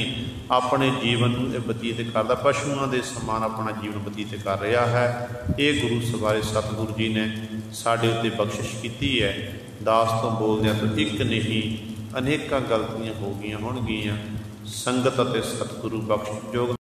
अपने जीवन बतीत करता, पशुआं के समान अपना जीवन बतीत कर रहा है। ये गुरु सवारे सतगुरु जी ने साढ़े उत्ते बख्शिश की है। दास तो बोलदे तो एक नहीं अनेक गलतियां हो गई होणगियां। संगत अते सतगुरु बख्श जोग